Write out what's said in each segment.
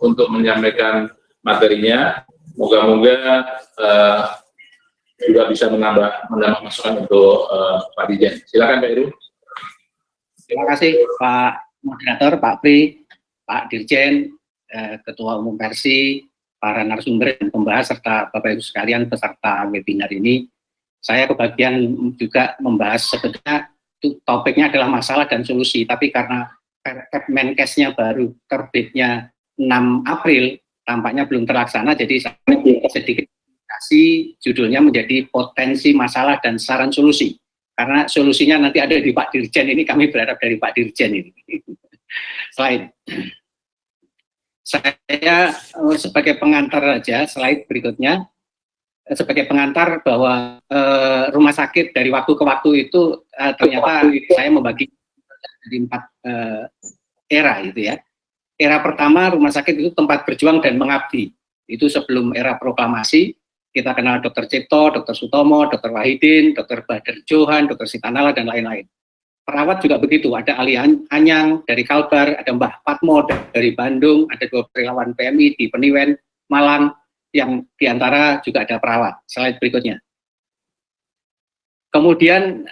untuk menyampaikan materinya. Moga-moga juga bisa menambah masukan untuk Pak Dirjen. Silakan Pak Heru. Terima kasih Pak Moderator, Pak Pri, Pak Dirjen, Ketua Umum Persi, para narasumber dan pembahas, serta Bapak Ibu sekalian peserta webinar ini. Saya kebagian juga membahas sebetulnya topiknya adalah masalah dan solusi, tapi karena Menkesnya baru terbitnya 6 April, tampaknya belum terlaksana, jadi saya sedikit kasih judulnya menjadi potensi masalah dan saran solusi. Karena solusinya nanti ada di Pak Dirjen, ini kami berharap dari Pak Dirjen ini. Slide. Saya sebagai pengantar aja, slide berikutnya. Sebagai pengantar bahwa rumah sakit dari waktu ke waktu itu ternyata saya membagi di 4 era itu ya. Era pertama rumah sakit itu tempat berjuang dan mengabdi. Itu sebelum era proklamasi. Kita kenal Dr. Cipto, Dr. Sutomo, Dr. Wahidin, Dr. Badar Johan, Dr. Sitanala, dan lain-lain. Perawat juga begitu, ada Ali Anyang dari Kalbar, ada Mbah Patmo dari Bandung, ada 2 relawan PMI di Peniwen, Malang, yang diantara juga ada perawat. Slide berikutnya. Kemudian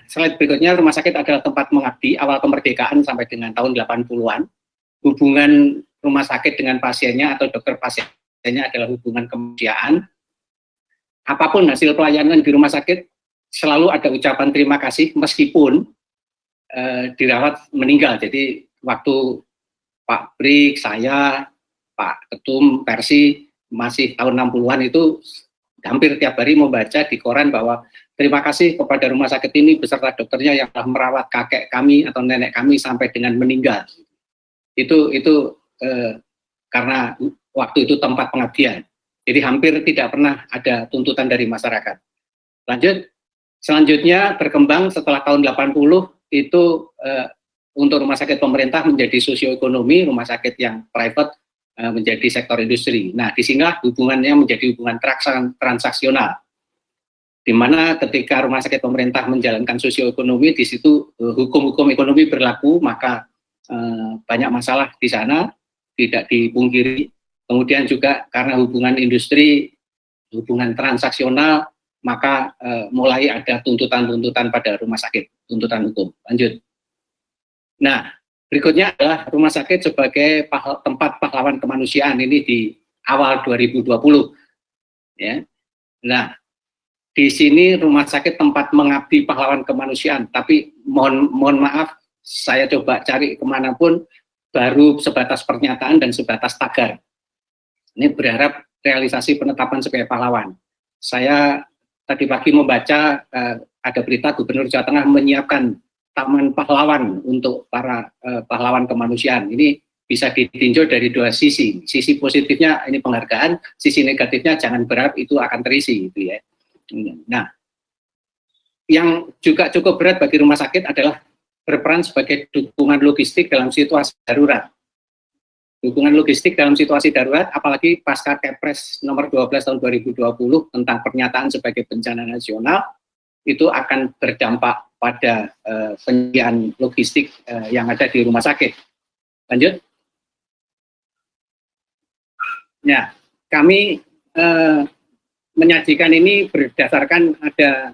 slide berikutnya, rumah sakit adalah tempat mengabdi awal kemerdekaan sampai dengan tahun 80-an. Hubungan rumah sakit dengan pasiennya atau dokter pasiennya adalah hubungan kemanusiaan. Apapun hasil pelayanan di rumah sakit, selalu ada ucapan terima kasih meskipun dirawat meninggal. Jadi waktu Pak Brik, saya, Pak Ketum, Persi, masih tahun 60-an itu hampir tiap hari membaca di koran bahwa terima kasih kepada rumah sakit ini beserta dokternya yang telah merawat kakek kami atau nenek kami sampai dengan meninggal. Itu karena waktu itu tempat pengabdian. Jadi hampir tidak pernah ada tuntutan dari masyarakat. Selanjutnya berkembang setelah tahun 80 itu untuk rumah sakit pemerintah menjadi sosioekonomi, rumah sakit yang private menjadi sektor industri. Nah, di sini hubungannya menjadi hubungan transaksional, di mana ketika rumah sakit pemerintah menjalankan sosioekonomi, di situ hukum-hukum ekonomi berlaku, maka banyak masalah di sana, tidak dipungkiri. Kemudian juga karena hubungan industri, hubungan transaksional, maka mulai ada tuntutan-tuntutan pada rumah sakit, tuntutan hukum. Lanjut. Nah, berikutnya adalah rumah sakit sebagai tempat pahlawan kemanusiaan, ini di awal 2020. Ya. Nah, di sini rumah sakit tempat mengabdi pahlawan kemanusiaan, tapi mohon maaf, saya coba cari kemanapun, baru sebatas pernyataan dan sebatas tagar. Ini berharap realisasi penetapan sebagai pahlawan. Saya tadi pagi membaca ada berita Gubernur Jawa Tengah menyiapkan taman pahlawan untuk para pahlawan kemanusiaan. Ini bisa ditinjau dari 2 sisi. Sisi positifnya ini penghargaan, sisi negatifnya jangan berharap itu akan terisi gitu ya. Nah, yang juga cukup berat bagi rumah sakit adalah berperan sebagai dukungan logistik dalam situasi darurat. Dukungan logistik dalam situasi darurat, apalagi pasca Kepres nomor 12 tahun 2020 tentang pernyataan sebagai bencana nasional, itu akan berdampak pada penyediaan logistik yang ada di rumah sakit. Lanjut. Ya, kami menyajikan ini berdasarkan ada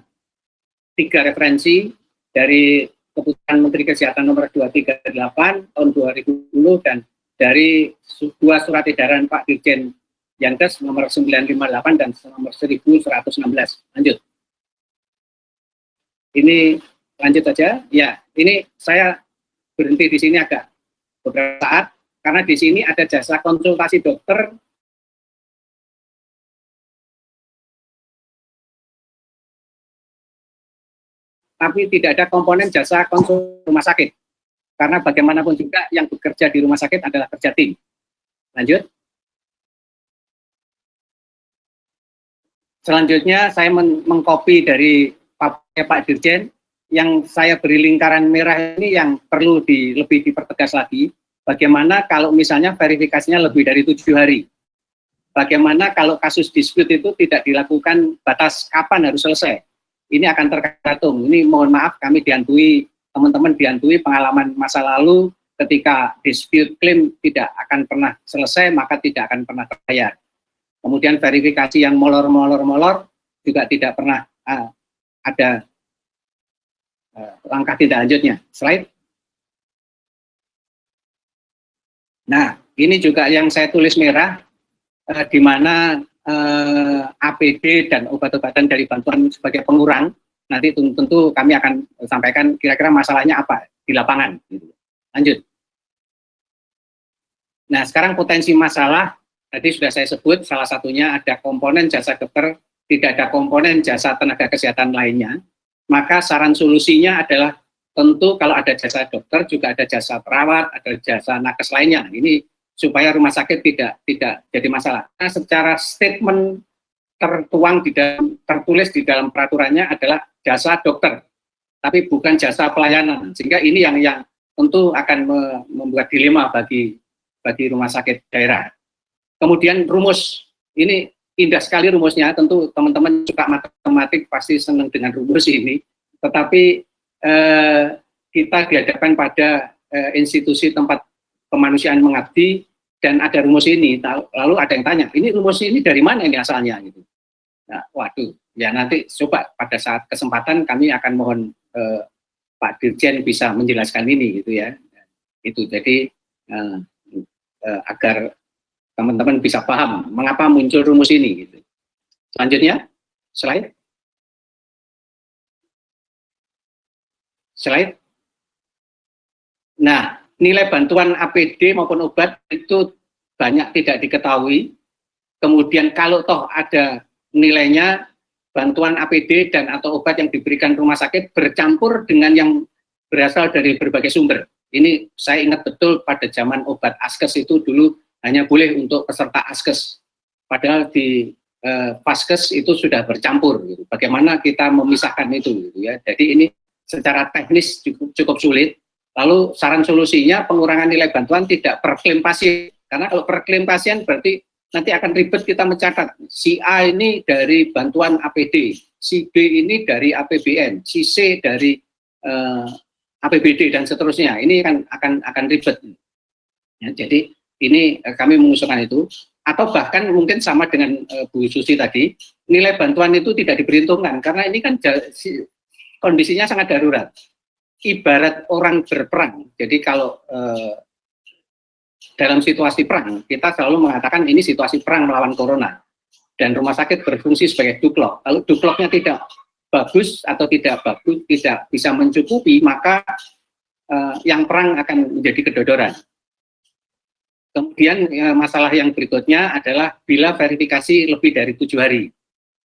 3 referensi dari Keputusan Menteri Kesehatan nomor 238 tahun 2010 dan dari 2 surat edaran Pak Dirjen Yankes nomor 958 dan nomor 1116. Lanjut. Ini lanjut saja. Ya, ini saya berhenti di sini agak beberapa saat karena di sini ada jasa konsultasi dokter tapi tidak ada komponen jasa konsul rumah sakit. Karena bagaimanapun juga yang bekerja di rumah sakit adalah kerja tim. Lanjut. Selanjutnya saya mengcopy dari Pak Dirjen, yang saya beri lingkaran merah ini yang perlu lebih dipertegas lagi. Bagaimana kalau misalnya verifikasinya lebih dari 7 hari? Bagaimana kalau kasus dispute itu tidak dilakukan batas kapan harus selesai? Ini akan tergantung. Ini mohon maaf kami dihantui, teman-teman dihantui pengalaman masa lalu ketika dispute claim tidak akan pernah selesai, maka tidak akan pernah terbayar. Kemudian verifikasi yang molor juga tidak pernah ada langkah tindak lanjutnya. Slide. Nah, ini juga yang saya tulis merah, di mana APD dan obat-obatan dari bantuan sebagai pengurang. Nanti tentu kami akan sampaikan kira-kira masalahnya apa di lapangan. Lanjut. Nah, sekarang potensi masalah, tadi sudah saya sebut, salah satunya ada komponen jasa dokter, tidak ada komponen jasa tenaga kesehatan lainnya. Maka saran solusinya adalah tentu kalau ada jasa dokter juga ada jasa perawat, ada jasa nakes lainnya. Ini supaya rumah sakit tidak jadi masalah. Nah, secara statement tertulis di dalam peraturannya adalah jasa dokter, tapi bukan jasa pelayanan. Sehingga ini yang tentu akan membuat dilema bagi rumah sakit daerah. Kemudian rumus, ini indah sekali rumusnya, tentu teman-teman suka matematik pasti senang dengan rumus ini, tetapi kita dihadapkan pada institusi tempat kemanusiaan mengabdi dan ada rumus ini, lalu ada yang tanya, ini rumus ini dari mana ini asalnya gitu. Nah, waduh, ya nanti coba pada saat kesempatan kami akan mohon Pak Dirjen bisa menjelaskan ini gitu ya. Itu jadi agar teman-teman bisa paham mengapa muncul rumus ini gitu. Selanjutnya, slide. Nah, nilai bantuan APD maupun obat itu banyak tidak diketahui. Kemudian kalau toh ada nilainya, bantuan APD dan atau obat yang diberikan rumah sakit bercampur dengan yang berasal dari berbagai sumber. Ini saya ingat betul pada zaman obat Askes itu dulu hanya boleh untuk peserta Askes. Padahal di Vaskes itu sudah bercampur. Gitu. Bagaimana kita memisahkan itu? Gitu ya. Jadi ini secara teknis cukup sulit. Lalu saran solusinya pengurangan nilai bantuan tidak per klaim pasien. Karena kalau per klaim pasien berarti nanti akan ribet kita mencatat. Si A ini dari bantuan APD, si B ini dari APBN, si C dari APBD dan seterusnya. Ini akan ribet. Ya, jadi ini kami mengusulkan itu. Atau bahkan mungkin sama dengan Bu Susi tadi, nilai bantuan itu tidak diperhitungkan karena ini kan kondisinya sangat darurat. Ibarat orang berperang. Jadi kalau dalam situasi perang, kita selalu mengatakan ini situasi perang melawan corona. Dan rumah sakit berfungsi sebagai duklok. Kalau dukloknya tidak bagus atau tidak bisa mencukupi, maka yang perang akan menjadi kedodoran. Kemudian masalah yang berikutnya adalah bila verifikasi lebih dari 7 hari.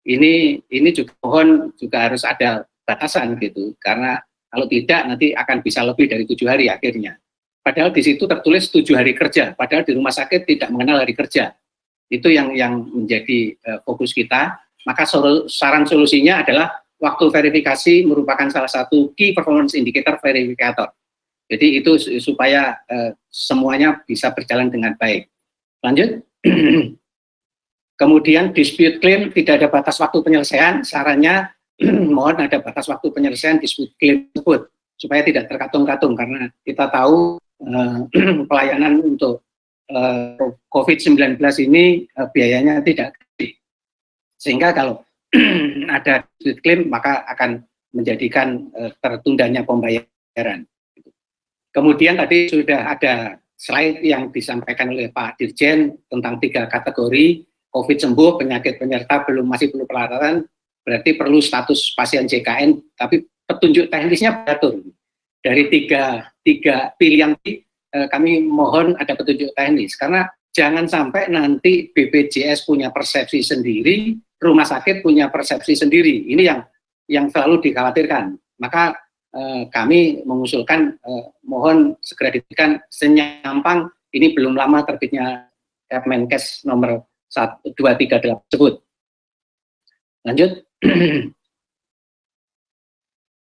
Ini juga mohon juga harus ada batasan gitu, karena kalau tidak nanti akan bisa lebih dari 7 hari akhirnya. Padahal di situ tertulis 7 hari kerja, padahal di rumah sakit tidak mengenal hari kerja. Itu yang menjadi fokus kita. Maka saran solusinya adalah waktu verifikasi merupakan salah satu key performance indicator verifikator. Jadi itu supaya semuanya bisa berjalan dengan baik. Lanjut. Kemudian dispute claim tidak ada batas waktu penyelesaian. Sarannya mohon ada batas waktu penyelesaian dispute claim tersebut supaya tidak terkatung-katung karena kita tahu pelayanan untuk COVID-19 ini biayanya tidak gede. Sehingga kalau ada dispute claim maka akan menjadikan tertundanya pembayaran. Kemudian tadi sudah ada slide yang disampaikan oleh Pak Dirjen tentang 3 kategori, COVID sembuh, penyakit penyerta masih perlu perawatan, berarti perlu status pasien JKN, tapi petunjuk teknisnya diatur. Dari tiga pilihan kami mohon ada petunjuk teknis, karena jangan sampai nanti BPJS punya persepsi sendiri, rumah sakit punya persepsi sendiri. Ini yang selalu dikhawatirkan. Maka kami mengusulkan mohon segera diberikan senyampang, ini belum lama terbitnya Kemenkes nomor 238 tersebut. Lanjut.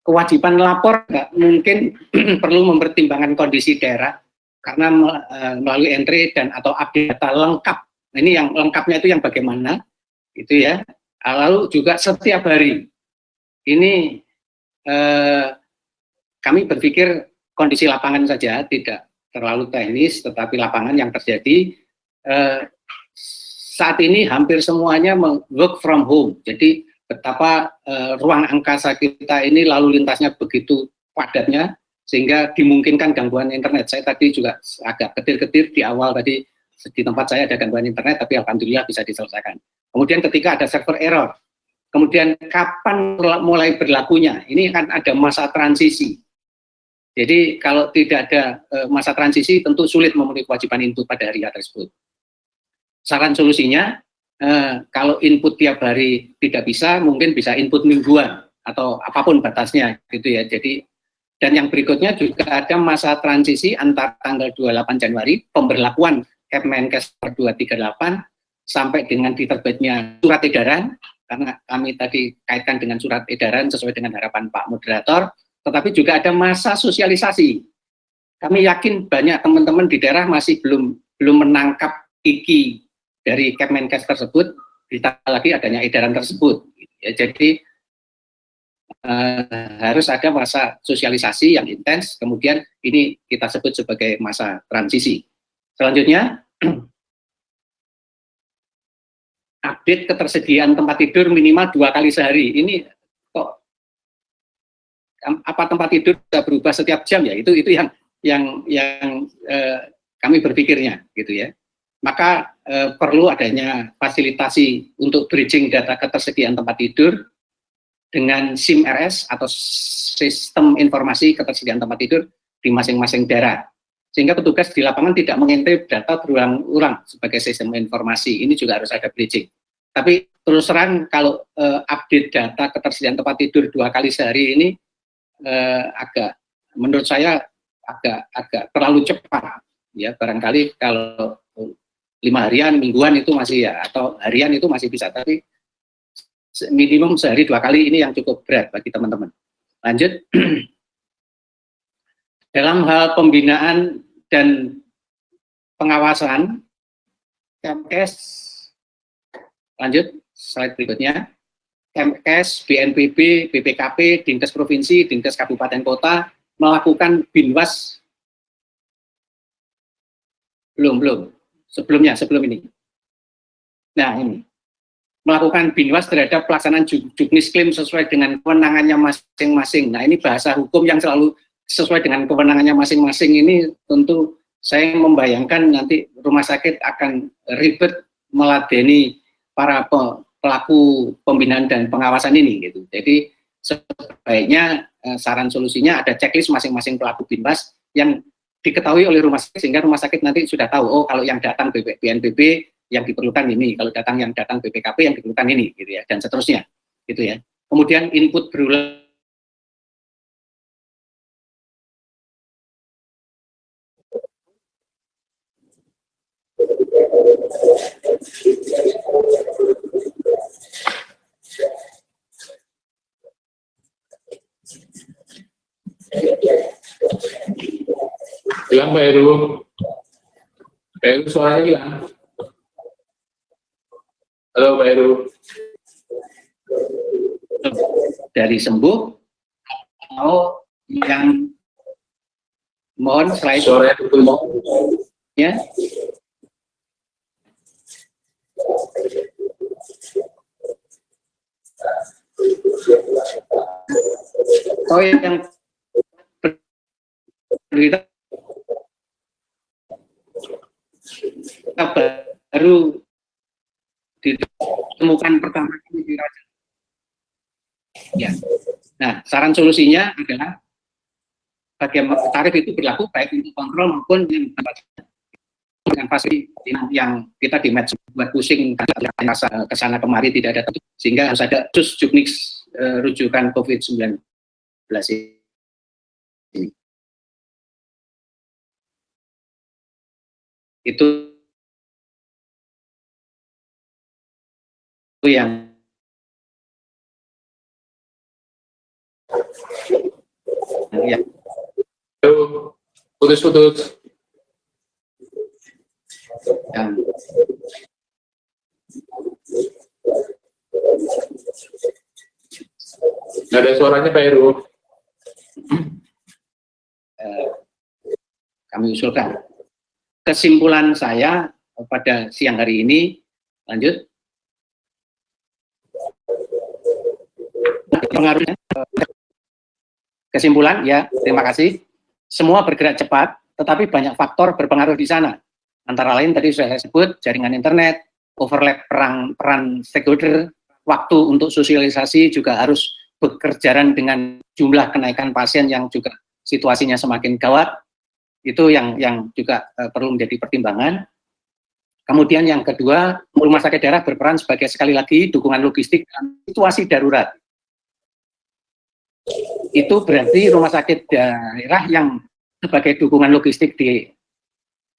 Kewajiban lapor nggak mungkin perlu mempertimbangkan kondisi daerah karena melalui entry dan atau update data lengkap. Nah, ini yang lengkapnya itu yang bagaimana itu ya. Lalu juga setiap hari ini kami berpikir kondisi lapangan saja, tidak terlalu teknis, tetapi lapangan yang terjadi saat ini hampir semuanya work from home. Jadi betapa ruang angkasa kita ini lalu lintasnya begitu padatnya, sehingga dimungkinkan gangguan internet. Saya tadi juga agak ketir-ketir di awal tadi, di tempat saya ada gangguan internet, tapi alhamdulillah bisa diselesaikan. Kemudian ketika ada server error, kemudian kapan mulai berlakunya, ini kan ada masa transisi. Jadi kalau tidak ada masa transisi, tentu sulit memenuhi kewajiban input pada hari tersebut. Saran solusinya, kalau input tiap hari tidak bisa, mungkin bisa input mingguan atau apapun batasnya, gitu ya. Jadi, dan yang berikutnya juga ada masa transisi antara tanggal 28 Januari pemberlakuan Kemenkes 238 sampai dengan diterbitnya surat edaran, karena kami tadi kaitkan dengan surat edaran sesuai dengan harapan Pak Moderator. Tetapi juga ada masa sosialisasi. Kami yakin banyak teman-teman di daerah masih belum menangkap iki dari Kemenkes tersebut, ditambah lagi adanya edaran tersebut. Ya, jadi harus ada masa sosialisasi yang intens, kemudian ini kita sebut sebagai masa transisi. Selanjutnya, update ketersediaan tempat tidur minimal 2 kali sehari. Ini kok apa tempat tidur bisa berubah setiap jam ya, itu yang kami berpikirnya gitu ya. Maka perlu adanya fasilitasi untuk bridging data ketersediaan tempat tidur dengan SIM-RS atau sistem informasi ketersediaan tempat tidur di masing-masing daerah, sehingga petugas di lapangan tidak menginput data berulang-ulang sebagai sistem informasi. Ini juga harus ada bridging. Tapi terus terang kalau update data ketersediaan tempat tidur 2 kali sehari ini agak, menurut saya agak terlalu cepat ya. Barangkali kalau 5 harian, mingguan itu masih ya, atau harian itu masih bisa, tapi minimum sehari 2 kali ini yang cukup berat bagi teman-teman. Lanjut. Dalam hal pembinaan dan pengawasan, Kemkes, lanjut slide berikutnya. Kemkes, BNPB, BPKP, Dinkes Provinsi, Dinkes Kabupaten Kota melakukan binwas belum sebelum ini. Nah, ini melakukan binwas terhadap pelaksanaan juknis klaim sesuai dengan kewenangannya masing-masing. Nah, ini bahasa hukum yang selalu sesuai dengan kewenangannya masing-masing ini, tentu saya membayangkan nanti rumah sakit akan ribet meladeni para pelaku pembinaan dan pengawasan ini gitu. Jadi sebaiknya saran solusinya ada checklist masing-masing pelaku binwas yang diketahui oleh rumah sakit, sehingga rumah sakit nanti sudah tahu, oh kalau yang datang BNPB yang diperlukan ini, kalau yang datang BPKP yang diperlukan ini, gitu ya, dan seterusnya, gitu ya. Kemudian input berulang. Hilang Pak Heru. Pak Heru suaranya hilang. Halo Pak Heru. Dari sembuh atau yang mohon slide suaranya betul ya. Oh yang berita baru ditemukan pertama kali di Raja. Ya. Nah, saran solusinya adalah bagaimana tarif itu berlaku baik untuk kontrol maupun dengan fasilitas yang kita di match buat pusing ke sana kemari tidak ada, sehingga harus ada khusus juknis rujukan COVID-19 ini. Itu yang ya. Putus-putus. Nggak ada suaranya Pak Heru. kami usulkan. Kesimpulan saya pada siang hari ini, lanjut. Pengaruhnya, kesimpulan ya, terima kasih. Semua bergerak cepat, tetapi banyak faktor berpengaruh di sana. Antara lain tadi sudah saya sebut, jaringan internet, overlap peran stakeholder, waktu untuk sosialisasi juga harus bekerjaan dengan jumlah kenaikan pasien yang juga situasinya semakin gawat. Itu yang juga perlu menjadi pertimbangan. Kemudian yang kedua, rumah sakit daerah berperan sebagai sekali lagi dukungan logistik dan situasi darurat. Itu berarti rumah sakit daerah yang sebagai dukungan logistik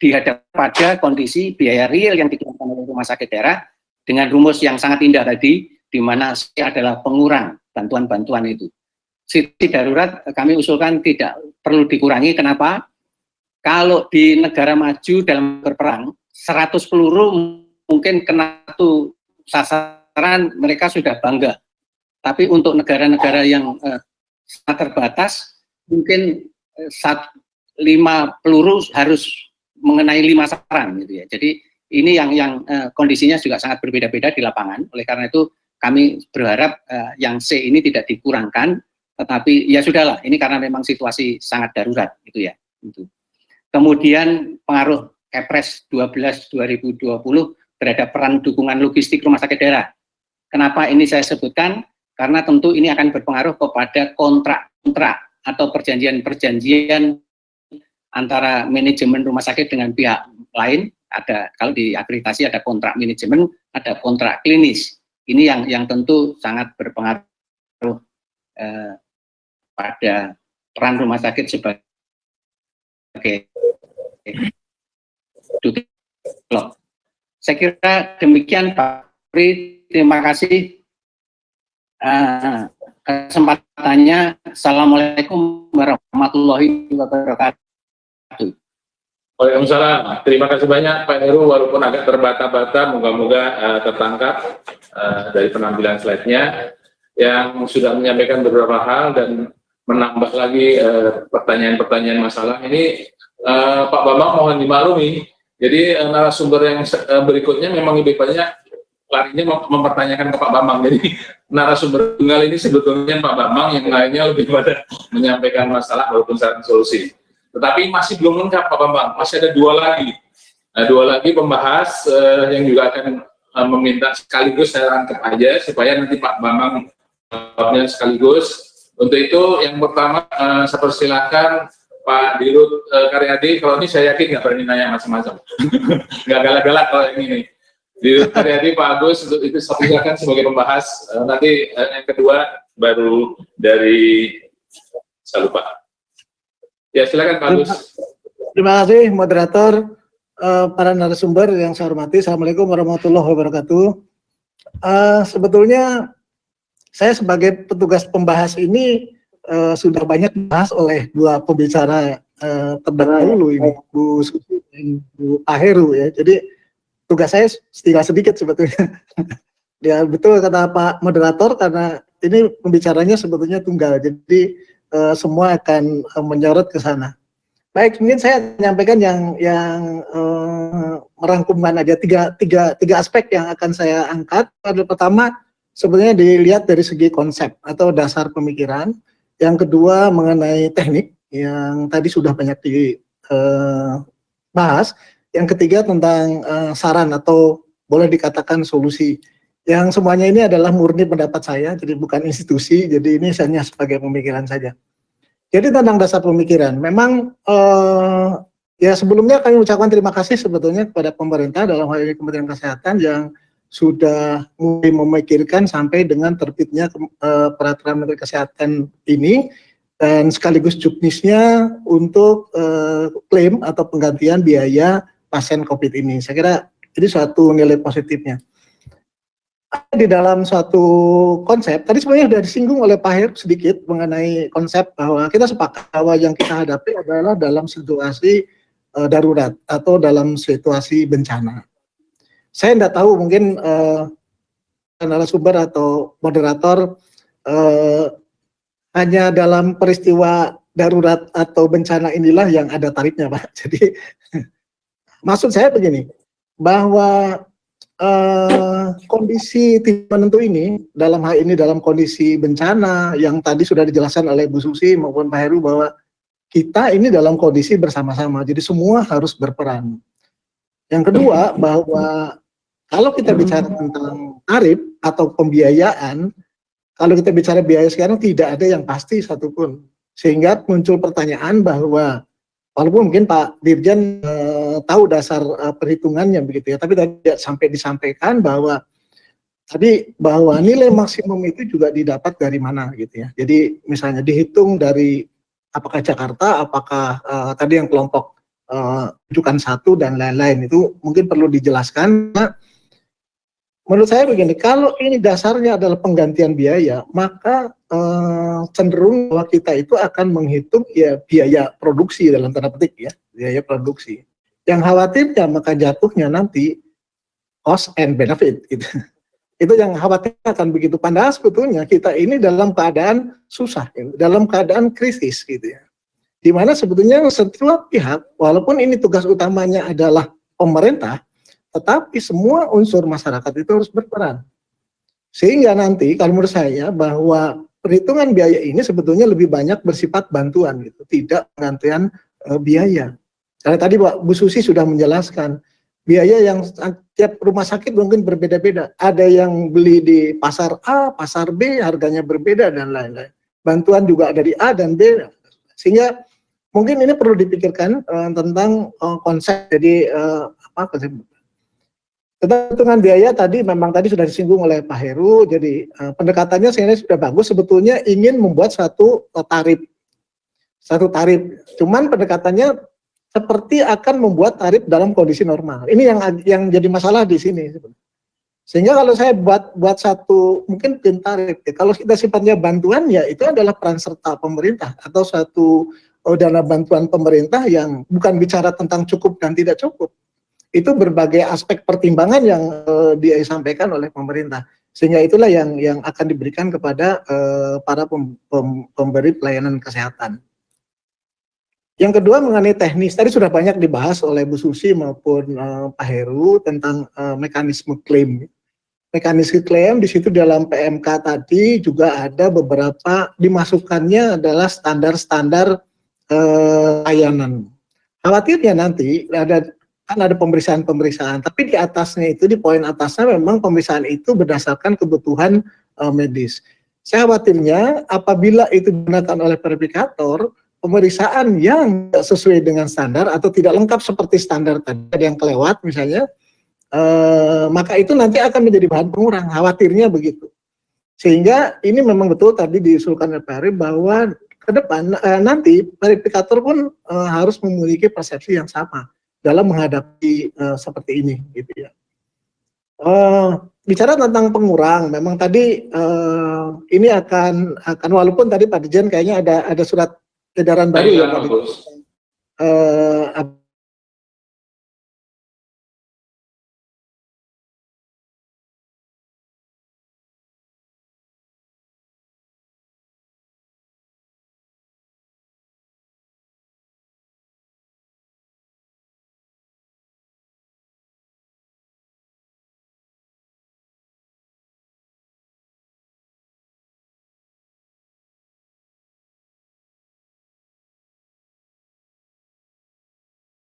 dihadap pada kondisi biaya real yang dikeluarkan oleh rumah sakit daerah dengan rumus yang sangat indah tadi, di mana C adalah pengurang bantuan-bantuan itu. Situasi darurat kami usulkan tidak perlu dikurangi. Kenapa? Kalau di negara maju dalam berperang, 100 peluru mungkin kena satu sasaran, mereka sudah bangga. Tapi untuk negara-negara yang sangat terbatas, mungkin 5 peluru harus mengenai 5 sasaran gitu ya. Jadi ini yang kondisinya juga sangat berbeda-beda di lapangan. Oleh karena itu kami berharap yang C ini tidak dikurangkan, tetapi ya sudahlah, ini karena memang situasi sangat darurat gitu ya. Gitu. Kemudian pengaruh Kepres 12 2020 terhadap peran dukungan logistik rumah sakit daerah. Kenapa ini saya sebutkan? Karena tentu ini akan berpengaruh kepada kontrak-kontrak atau perjanjian-perjanjian antara manajemen rumah sakit dengan pihak lain. Ada, kalau di akreditasi ada kontrak manajemen, ada kontrak klinis. Ini yang tentu sangat berpengaruh pada peran rumah sakit sebagai saya kira demikian Pak Pri, terima kasih kesempatannya. Assalamualaikum warahmatullahi wabarakatuh. Waalaikumsalam. Terima kasih banyak Pak Heru, walaupun agak terbata-bata, moga-moga tertangkap dari penampilan slide-nya yang sudah menyampaikan beberapa hal dan menambah lagi pertanyaan-pertanyaan masalah. Ini Pak Bambang mohon dimaklumi, jadi narasumber yang berikutnya memang lebih banyak larinya mempertanyakan ke Pak Bambang. Jadi narasumber tunggal ini sebetulnya Pak Bambang, yang lainnya lebih pada menyampaikan masalah walaupun saran solusi. Tetapi masih belum lengkap Pak Bambang, masih ada 2 lagi. Nah, 2 lagi pembahas yang juga akan meminta sekaligus saya rangkap aja supaya nanti Pak Bambang jawabnya sekaligus. Untuk itu yang pertama saya persilakan Pak Dirut Karyadi. Kalau ini saya yakin nggak berani nanya macam-macam, nggak galak-galak kalau ini nih. Dirut Karyadi, Pak Agus, untuk itu saya persilakan sebagai pembahas. Nanti yang kedua baru dari saya lupa. Ya silakan Pak Agus. Terima kasih moderator, para narasumber yang saya hormati. Assalamualaikum warahmatullahi wabarakatuh. Sebetulnya saya sebagai petugas pembahas ini sudah banyak dibahas oleh 2 pembicara terdahulu ini, Bu Susi dan Bu Aheru ya. Jadi tugas saya tinggal sedikit sebetulnya. Ya betul kata Pak moderator, karena ini pembicaranya sebetulnya tunggal. Jadi semua akan menyorot ke sana. Baik, mungkin saya menyampaikan yang merangkumkan aja tiga aspek yang akan saya angkat. Pertama, sebenarnya dilihat dari segi konsep atau dasar pemikiran. Yang kedua mengenai teknik yang tadi sudah banyak dibahas. Yang ketiga tentang saran atau boleh dikatakan solusi. Yang semuanya ini adalah murni pendapat saya, jadi bukan institusi. Jadi ini hanya sebagai pemikiran saja. Jadi tentang dasar pemikiran, memang ya sebelumnya kami ucapkan terima kasih sebetulnya kepada pemerintah dalam hal ini Kementerian Kesehatan yang sudah mulai memikirkan sampai dengan terbitnya peraturan Menteri Kesehatan ini dan sekaligus juknisnya untuk klaim atau penggantian biaya pasien COVID ini. Saya kira ini suatu nilai positifnya. Di dalam suatu konsep, tadi sebenarnya sudah disinggung oleh Pak Heru sedikit mengenai konsep bahwa kita sepakat bahwa yang kita hadapi adalah dalam situasi darurat atau dalam situasi bencana. Saya tidak tahu mungkin narasumber atau moderator hanya dalam peristiwa darurat atau bencana inilah yang ada tarifnya, Pak. Jadi maksud saya begini, bahwa kondisi tidak menentu ini, dalam hal ini dalam kondisi bencana yang tadi sudah dijelaskan oleh Bu Susi maupun Pak Heru, bahwa kita ini dalam kondisi bersama-sama, jadi semua harus berperan. Yang kedua, bahwa kalau kita bicara tentang tarif atau pembiayaan, kalau kita bicara biaya sekarang tidak ada yang pasti satupun. Sehingga muncul pertanyaan bahwa walaupun mungkin Pak Dirjen tahu dasar perhitungannya begitu ya, tapi tidak sampai disampaikan bahwa nilai maksimum itu juga didapat dari mana gitu ya. Jadi misalnya dihitung dari apakah Jakarta, apakah tadi yang kelompok rujukan 1 dan lain-lain, itu mungkin perlu dijelaskan. Menurut saya begini, kalau ini dasarnya adalah penggantian biaya, maka cenderung bahwa kita itu akan menghitung ya biaya produksi dalam tanda petik ya, biaya produksi. Yang khawatirnya maka jatuhnya nanti cost and benefit gitu. Itu yang khawatir akan begitu. Padahal sebetulnya kita ini dalam keadaan susah, dalam keadaan krisis gitu ya. Di mana sebetulnya setiap pihak, walaupun ini tugas utamanya adalah pemerintah, tetapi semua unsur masyarakat itu harus berperan. Sehingga nanti kalau menurut saya bahwa perhitungan biaya ini sebetulnya lebih banyak bersifat bantuan gitu, tidak penggantian biaya. Karena tadi Bu Susi sudah menjelaskan, biaya yang tiap rumah sakit mungkin berbeda-beda. Ada yang beli di pasar A, pasar B, harganya berbeda dan lain-lain. Bantuan juga dari A dan B. Sehingga mungkin ini perlu dipikirkan tentang konsep. Jadi konsep hitungan biaya tadi memang tadi sudah disinggung oleh Pak Heru. Jadi pendekatannya sebenarnya sudah bagus. Sebetulnya ingin membuat satu tarif. Cuman pendekatannya seperti akan membuat tarif dalam kondisi normal. Ini yang jadi masalah di sini. Sehingga kalau saya buat satu mungkin tarif, ya, kalau kita sifatnya bantuan ya itu adalah peran serta pemerintah atau suatu dana bantuan pemerintah yang bukan bicara tentang cukup dan tidak cukup. Itu berbagai aspek pertimbangan yang disampaikan oleh pemerintah. Sehingga itulah yang akan diberikan kepada para pemberi pelayanan kesehatan. Yang kedua mengenai teknis, tadi sudah banyak dibahas oleh Bu Susi maupun Pak Heru tentang mekanisme klaim. Mekanisme klaim di situ dalam PMK tadi juga ada beberapa dimasukkannya adalah standar-standar layanan. Khawatirnya nanti kan ada pemeriksaan, tapi di atasnya itu, di poin atasnya memang pemeriksaan itu berdasarkan kebutuhan medis. Saya khawatirnya apabila itu digunakan oleh verifikator, pemeriksaan yang tidak sesuai dengan standar atau tidak lengkap seperti standar tadi, ada yang kelewat misalnya, maka itu nanti akan menjadi bahan pengurang, khawatirnya begitu. Sehingga ini memang betul tadi diusulkan oleh Pak Ari bahwa ke depan nanti verifikator pun harus memiliki persepsi yang sama dalam menghadapi seperti ini, gitu ya. Bicara tentang pengurang, memang tadi ini akan walaupun tadi Pak Dirjen kayaknya ada surat edaran baru ya Pak Dirjen.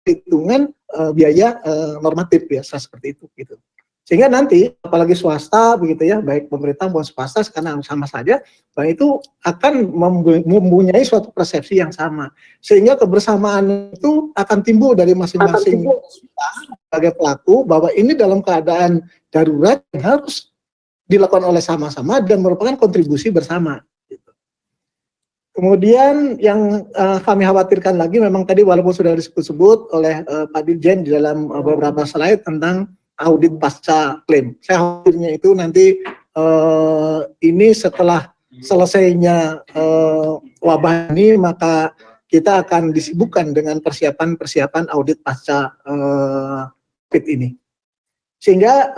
Hitungan biaya normatif biasa seperti itu gitu. Sehingga nanti apalagi swasta begitu ya, baik pemerintah maupun swasta sekarang sama saja, bahwa itu akan mempunyai suatu persepsi yang sama. Sehingga kebersamaan itu akan timbul dari masing-masing sebagai pelaku bahwa ini dalam keadaan darurat yang harus dilakukan oleh sama-sama dan merupakan kontribusi bersama. Kemudian yang kami khawatirkan lagi memang tadi walaupun sudah disebut-sebut oleh Pak Dirjen di dalam beberapa slide tentang audit pasca klaim. Saya khawatirnya itu nanti ini setelah selesainya wabah ini maka kita akan disibukkan dengan persiapan audit pasca COVID ini. Sehingga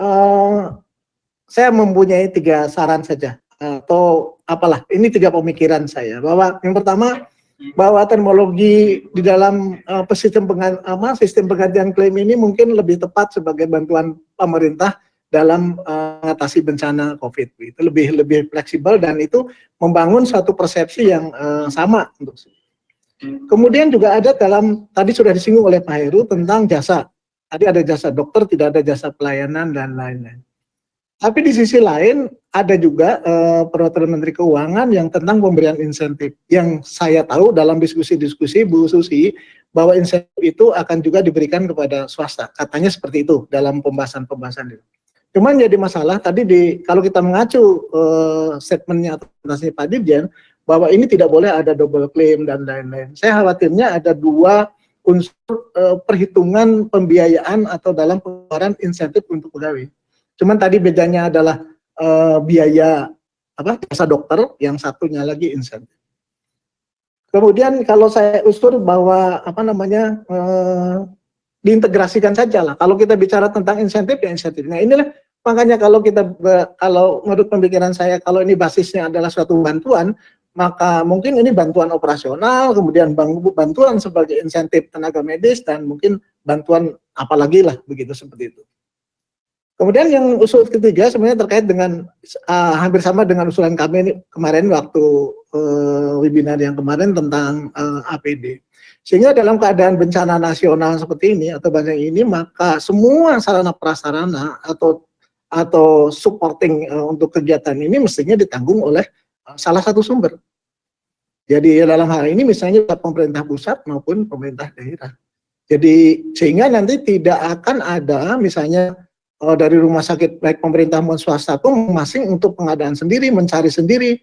saya mempunyai 3 saran saja atau apalah, ini 3 pemikiran saya, bahwa yang pertama bahwa teknologi di dalam sistem penggantian klaim ini mungkin lebih tepat sebagai bantuan pemerintah dalam mengatasi bencana COVID. Itu lebih fleksibel dan itu membangun suatu persepsi yang sama untuk. Kemudian juga ada tadi sudah disinggung oleh Pak Heru tentang jasa. Tadi ada jasa dokter, tidak ada jasa pelayanan dan lain-lain. Tapi di sisi lain ada juga peraturan Menteri Keuangan yang tentang pemberian insentif. Yang saya tahu dalam diskusi-diskusi Bu Susi bahwa insentif itu akan juga diberikan kepada swasta. Katanya seperti itu dalam pembahasan-pembahasan itu. Cuman jadi masalah tadi kalau kita mengacu statementnya atau presentasinya Pak Dirjen bahwa ini tidak boleh ada double claim dan lain-lain. Saya khawatirnya ada dua unsur perhitungan pembiayaan atau dalam pengeluaran insentif untuk pegawai. Cuman tadi bedanya adalah biaya jasa dokter, yang satunya lagi insentif. Kemudian kalau saya usul bahwa diintegrasikan saja lah. Kalau kita bicara tentang insentif ya insentif. Nah inilah makanya kalau menurut pemikiran saya kalau ini basisnya adalah suatu bantuan, maka mungkin ini bantuan operasional, kemudian bantuan sebagai insentif tenaga medis dan mungkin bantuan apalagi lah begitu seperti itu. Kemudian yang usul ketiga sebenarnya terkait dengan hampir sama dengan usulan kami kemarin waktu webinar yang kemarin tentang APD. Sehingga dalam keadaan bencana nasional seperti ini atau banyak ini maka semua sarana prasarana atau supporting untuk kegiatan ini mestinya ditanggung oleh salah satu sumber. Jadi dalam hal ini misalnya pemerintah pusat maupun pemerintah daerah. Jadi sehingga nanti tidak akan ada misalnya dari rumah sakit baik pemerintah maupun swasta pun masing untuk pengadaan sendiri, mencari sendiri.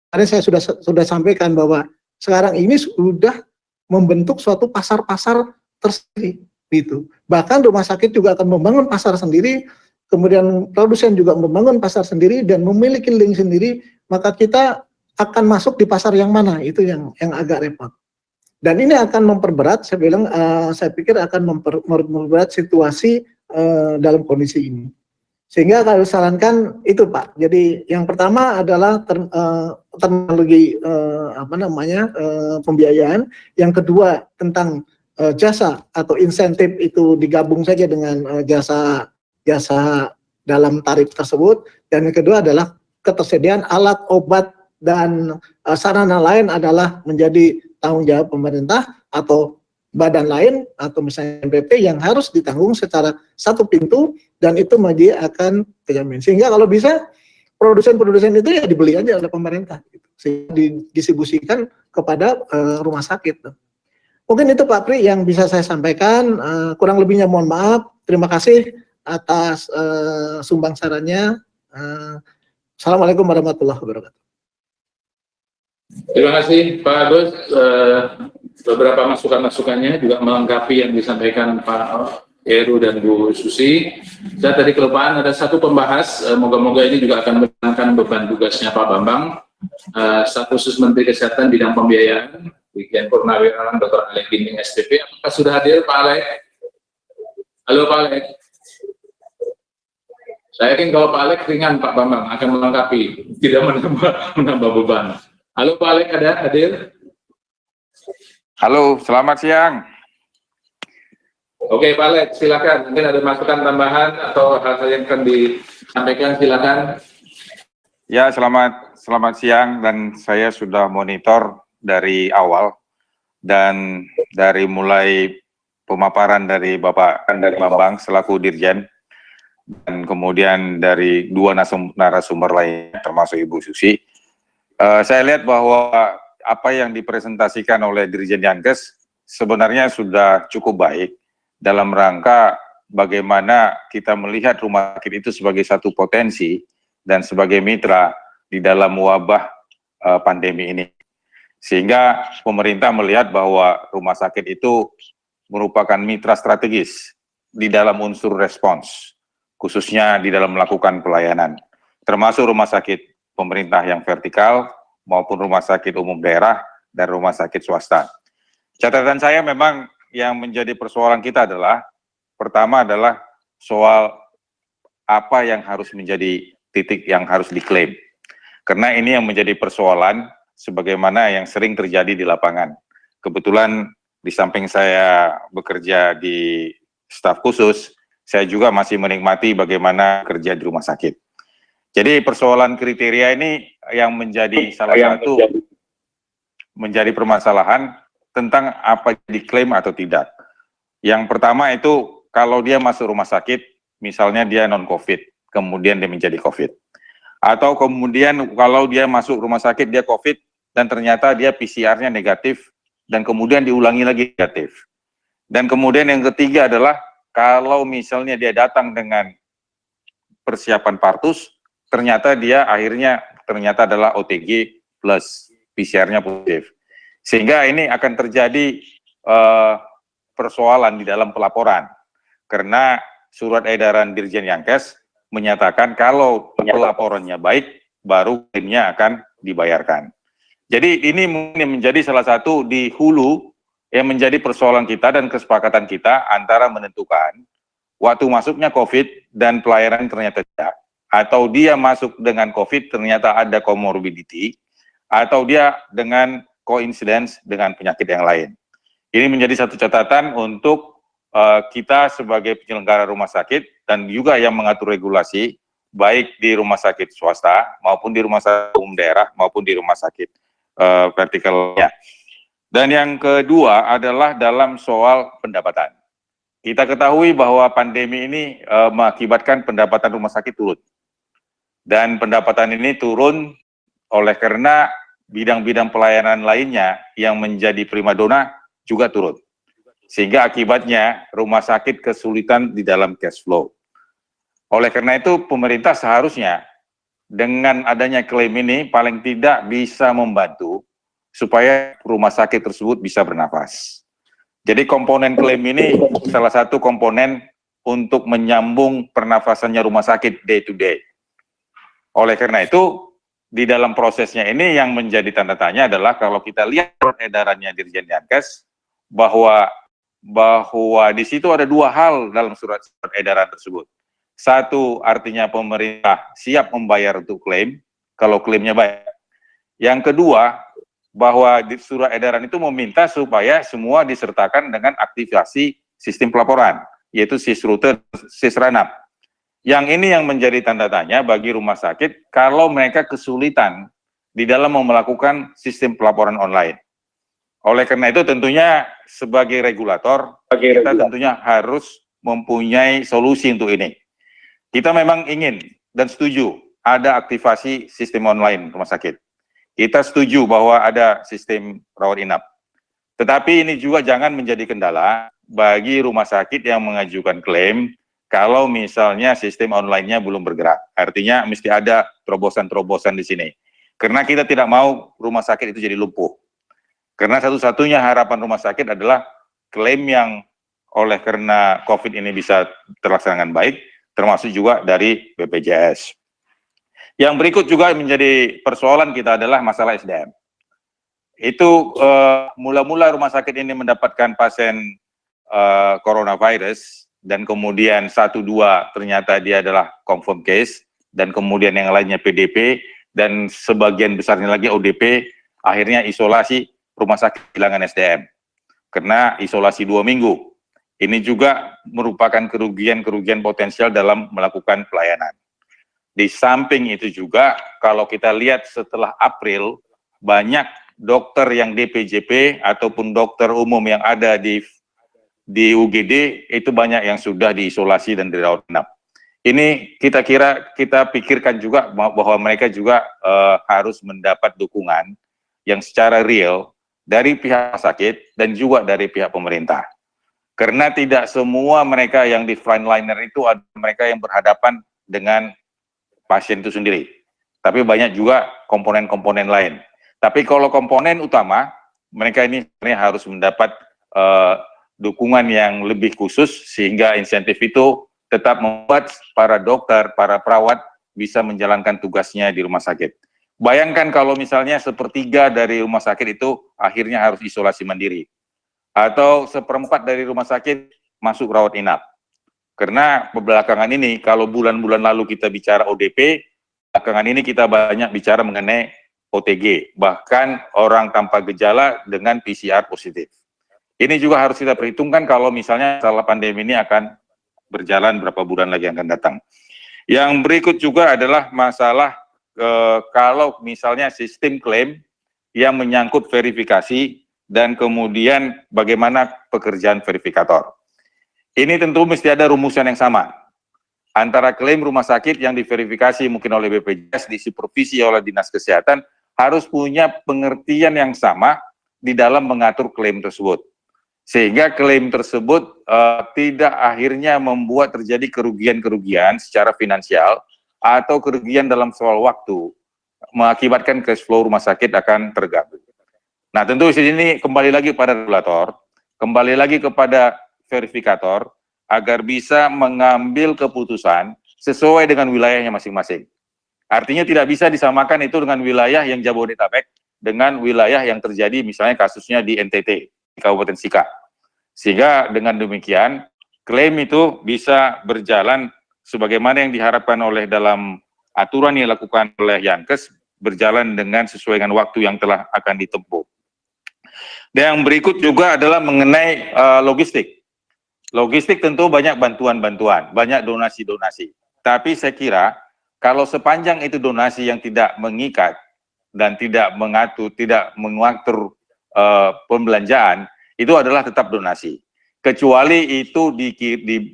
Tadi saya sudah sampaikan bahwa sekarang ini sudah membentuk suatu pasar-pasar tersendiri gitu. Bahkan rumah sakit juga akan membangun pasar sendiri, kemudian produsen juga membangun pasar sendiri dan memiliki link sendiri, maka kita akan masuk di pasar yang mana, itu yang agak repot. Dan ini akan memperberat, saya pikir akan memperberat situasi dalam kondisi ini. Sehingga kalau sarankan itu Pak. Jadi yang pertama adalah teknologi pembiayaan. Yang kedua tentang jasa atau insentif itu digabung saja dengan jasa dalam tarif tersebut. Dan yang kedua adalah ketersediaan alat, obat dan sarana lain adalah menjadi tanggung jawab pemerintah atau badan lain atau misalnya MPP yang harus ditanggung secara satu pintu dan itu dia akan terjamin. Sehingga kalau bisa produsen-produsen itu ya dibeli aja oleh pemerintah gitu. Sehingga didistribusikan kepada rumah sakit. Mungkin itu Pak Pri yang bisa saya sampaikan, kurang lebihnya mohon maaf. Terima kasih atas sumbang sarannya. Assalamualaikum warahmatullahi wabarakatuh. Terima kasih Pak Agus. Beberapa masukan-masukannya juga melengkapi yang disampaikan Pak Heru dan Bu Susi. Saya tadi kelupaan ada satu pembahas, moga-moga ini juga akan meringankan beban tugasnya Pak Bambang, staf khusus Menteri Kesehatan bidang pembiayaan, Brigjen Purnawirawan Dr. Alek Ginting SPP. Apakah sudah hadir Pak Alek? Halo Pak Alek. Saya yakin kalau Pak Alek ringan Pak Bambang akan melengkapi, tidak menambah beban. Halo Pak Alek, ada hadir? Halo, selamat siang. Oke Pak Alek, silakan. Mungkin ada masukan tambahan atau hal-hal yang akan disampaikan, silakan. Ya, selamat siang dan saya sudah monitor dari awal dan dari mulai pemaparan dari Bapak Bambang selaku Dirjen dan kemudian dari dua narasumber lain termasuk Ibu Susi. Saya lihat bahwa apa yang dipresentasikan oleh Dirjen Yankes sebenarnya sudah cukup baik dalam rangka bagaimana kita melihat rumah sakit itu sebagai satu potensi dan sebagai mitra di dalam wabah pandemi ini. Sehingga pemerintah melihat bahwa rumah sakit itu merupakan mitra strategis di dalam unsur respons, khususnya di dalam melakukan pelayanan, termasuk rumah sakit pemerintah yang vertikal, maupun rumah sakit umum daerah dan rumah sakit swasta. Catatan saya memang yang menjadi persoalan kita adalah, pertama adalah soal apa yang harus menjadi titik yang harus diklaim. Karena ini yang menjadi persoalan sebagaimana yang sering terjadi di lapangan. Kebetulan di samping saya bekerja di staf khusus, saya juga masih menikmati bagaimana kerja di rumah sakit. Jadi persoalan kriteria ini yang menjadi salah satu menjadi permasalahan tentang apa diklaim atau tidak. Yang pertama itu kalau dia masuk rumah sakit, misalnya dia non-COVID, kemudian dia menjadi COVID. Atau kemudian kalau dia masuk rumah sakit, dia COVID, dan ternyata dia PCR-nya negatif, dan kemudian diulangi lagi negatif. Dan kemudian yang ketiga adalah kalau misalnya dia datang dengan persiapan partus, ternyata dia akhirnya ternyata adalah OTG plus PCR-nya positif. Sehingga ini akan terjadi persoalan di dalam pelaporan. Karena surat edaran Dirjen Yankes menyatakan kalau pelaporannya baik, baru klaimnya akan dibayarkan. Jadi ini mungkin menjadi salah satu di hulu yang menjadi persoalan kita dan kesepakatan kita antara menentukan waktu masuknya COVID dan pelayanan ternyata tidak, atau dia masuk dengan COVID ternyata ada comorbidity, atau dia dengan coincidence dengan penyakit yang lain. Ini menjadi satu catatan untuk kita sebagai penyelenggara rumah sakit dan juga yang mengatur regulasi, baik di rumah sakit swasta maupun di rumah sakit umum daerah maupun di rumah sakit vertikalnya. Dan yang kedua adalah dalam soal pendapatan. Kita ketahui bahwa pandemi ini mengakibatkan pendapatan rumah sakit turun. Dan pendapatan ini turun oleh karena bidang-bidang pelayanan lainnya yang menjadi primadona juga turun. Sehingga akibatnya rumah sakit kesulitan di dalam cash flow. Oleh karena itu pemerintah seharusnya dengan adanya klaim ini paling tidak bisa membantu supaya rumah sakit tersebut bisa bernafas. Jadi komponen klaim ini salah satu komponen untuk menyambung pernafasannya rumah sakit day to day. Oleh karena itu, di dalam prosesnya ini yang menjadi tanda tanya adalah kalau kita lihat edarannya Dirjen Yankes, bahwa di situ ada dua hal dalam surat edaran tersebut. Satu, artinya pemerintah siap membayar untuk klaim, kalau klaimnya baik. Yang kedua, bahwa di surat edaran itu meminta supaya semua disertakan dengan aktivasi sistem pelaporan, yaitu SISRUTE, SISRANAP. Yang ini yang menjadi tanda tanya bagi rumah sakit kalau mereka kesulitan di dalam melakukan sistem pelaporan online. Oleh karena itu tentunya sebagai regulator, kita tentunya harus mempunyai solusi untuk ini. Kita memang ingin dan setuju ada aktivasi sistem online rumah sakit. Kita setuju bahwa ada sistem rawat inap. Tetapi ini juga jangan menjadi kendala bagi rumah sakit yang mengajukan klaim kalau misalnya sistem online-nya belum bergerak. Artinya mesti ada terobosan-terobosan di sini. Karena kita tidak mau rumah sakit itu jadi lumpuh. Karena satu-satunya harapan rumah sakit adalah klaim yang oleh karena COVID ini bisa terlaksanakan baik, termasuk juga dari BPJS. Yang berikut juga menjadi persoalan kita adalah masalah SDM. Itu mula-mula rumah sakit ini mendapatkan pasien coronavirus, dan kemudian 1-2 ternyata dia adalah confirm case, dan kemudian yang lainnya PDP, dan sebagian besarnya lagi ODP, akhirnya isolasi, rumah sakit kehilangan SDM. Karena isolasi 2 minggu. Ini juga merupakan kerugian-kerugian potensial dalam melakukan pelayanan. Di samping itu juga, kalau kita lihat setelah April, banyak dokter yang DPJP ataupun dokter umum yang ada di UGD, itu banyak yang sudah diisolasi dan dirawat inap. Ini kita pikirkan juga bahwa mereka juga harus mendapat dukungan yang secara real dari pihak sakit dan juga dari pihak pemerintah. Karena tidak semua mereka yang di frontliner itu ada mereka yang berhadapan dengan pasien itu sendiri. Tapi banyak juga komponen-komponen lain. Tapi kalau komponen utama, mereka ini sebenarnya harus mendapat dukungan yang lebih khusus sehingga insentif itu tetap membuat para dokter, para perawat bisa menjalankan tugasnya di rumah sakit. Bayangkan kalau misalnya 1/3 dari rumah sakit itu akhirnya harus isolasi mandiri. Atau 1/4 dari rumah sakit masuk rawat inap. Karena belakangan ini, kalau bulan-bulan lalu kita bicara ODP, belakangan ini kita banyak bicara mengenai OTG, bahkan orang tanpa gejala dengan PCR positif. Ini juga harus kita perhitungkan kalau misalnya masalah pandemi ini akan berjalan berapa bulan lagi yang akan datang. Yang berikut juga adalah masalah kalau misalnya sistem klaim yang menyangkut verifikasi dan kemudian bagaimana pekerjaan verifikator. Ini tentu mesti ada rumusan yang sama antara klaim rumah sakit yang diverifikasi mungkin oleh BPJS, disupervisi oleh Dinas Kesehatan, harus punya pengertian yang sama di dalam mengatur klaim tersebut. Sehingga klaim tersebut tidak akhirnya membuat terjadi kerugian-kerugian secara finansial atau kerugian dalam soal waktu, mengakibatkan cash flow rumah sakit akan terganggu. Nah, tentu di sini kembali lagi pada regulator, kembali lagi kepada verifikator, agar bisa mengambil keputusan sesuai dengan wilayahnya masing-masing. Artinya tidak bisa disamakan itu dengan wilayah yang Jabodetabek dengan wilayah yang terjadi misalnya kasusnya di NTT, di Kabupaten Sika. Sehingga dengan demikian, klaim itu bisa berjalan sebagaimana yang diharapkan oleh dalam aturan yang dilakukan oleh Yankes, berjalan dengan sesuai dengan waktu yang telah akan ditempuh. Dan yang berikut juga adalah mengenai logistik. Logistik tentu banyak bantuan-bantuan, banyak donasi-donasi. Tapi saya kira kalau sepanjang itu donasi yang tidak mengikat dan tidak mengatur pembelanjaan, itu adalah tetap donasi. Kecuali itu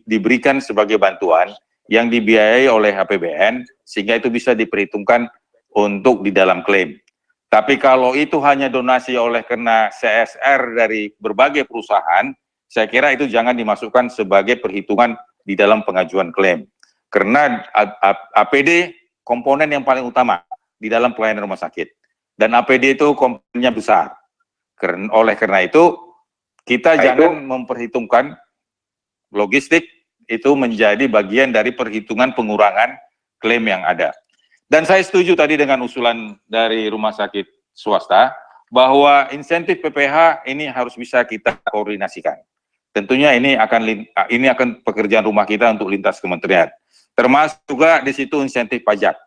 diberikan sebagai bantuan yang dibiayai oleh APBN, sehingga itu bisa diperhitungkan untuk di dalam klaim. Tapi kalau itu hanya donasi oleh karena CSR dari berbagai perusahaan, saya kira itu jangan dimasukkan sebagai perhitungan di dalam pengajuan klaim. Karena APD komponen yang paling utama di dalam pelayanan rumah sakit. Dan APD itu komponennya besar. Oleh karena itu, kita jangan memperhitungkan logistik itu menjadi bagian dari perhitungan pengurangan klaim yang ada. Dan saya setuju tadi dengan usulan dari rumah sakit swasta, bahwa insentif PPH ini harus bisa kita koordinasikan. Tentunya ini akan pekerjaan rumah kita untuk lintas kementerian. Termasuk juga di situ insentif pajak.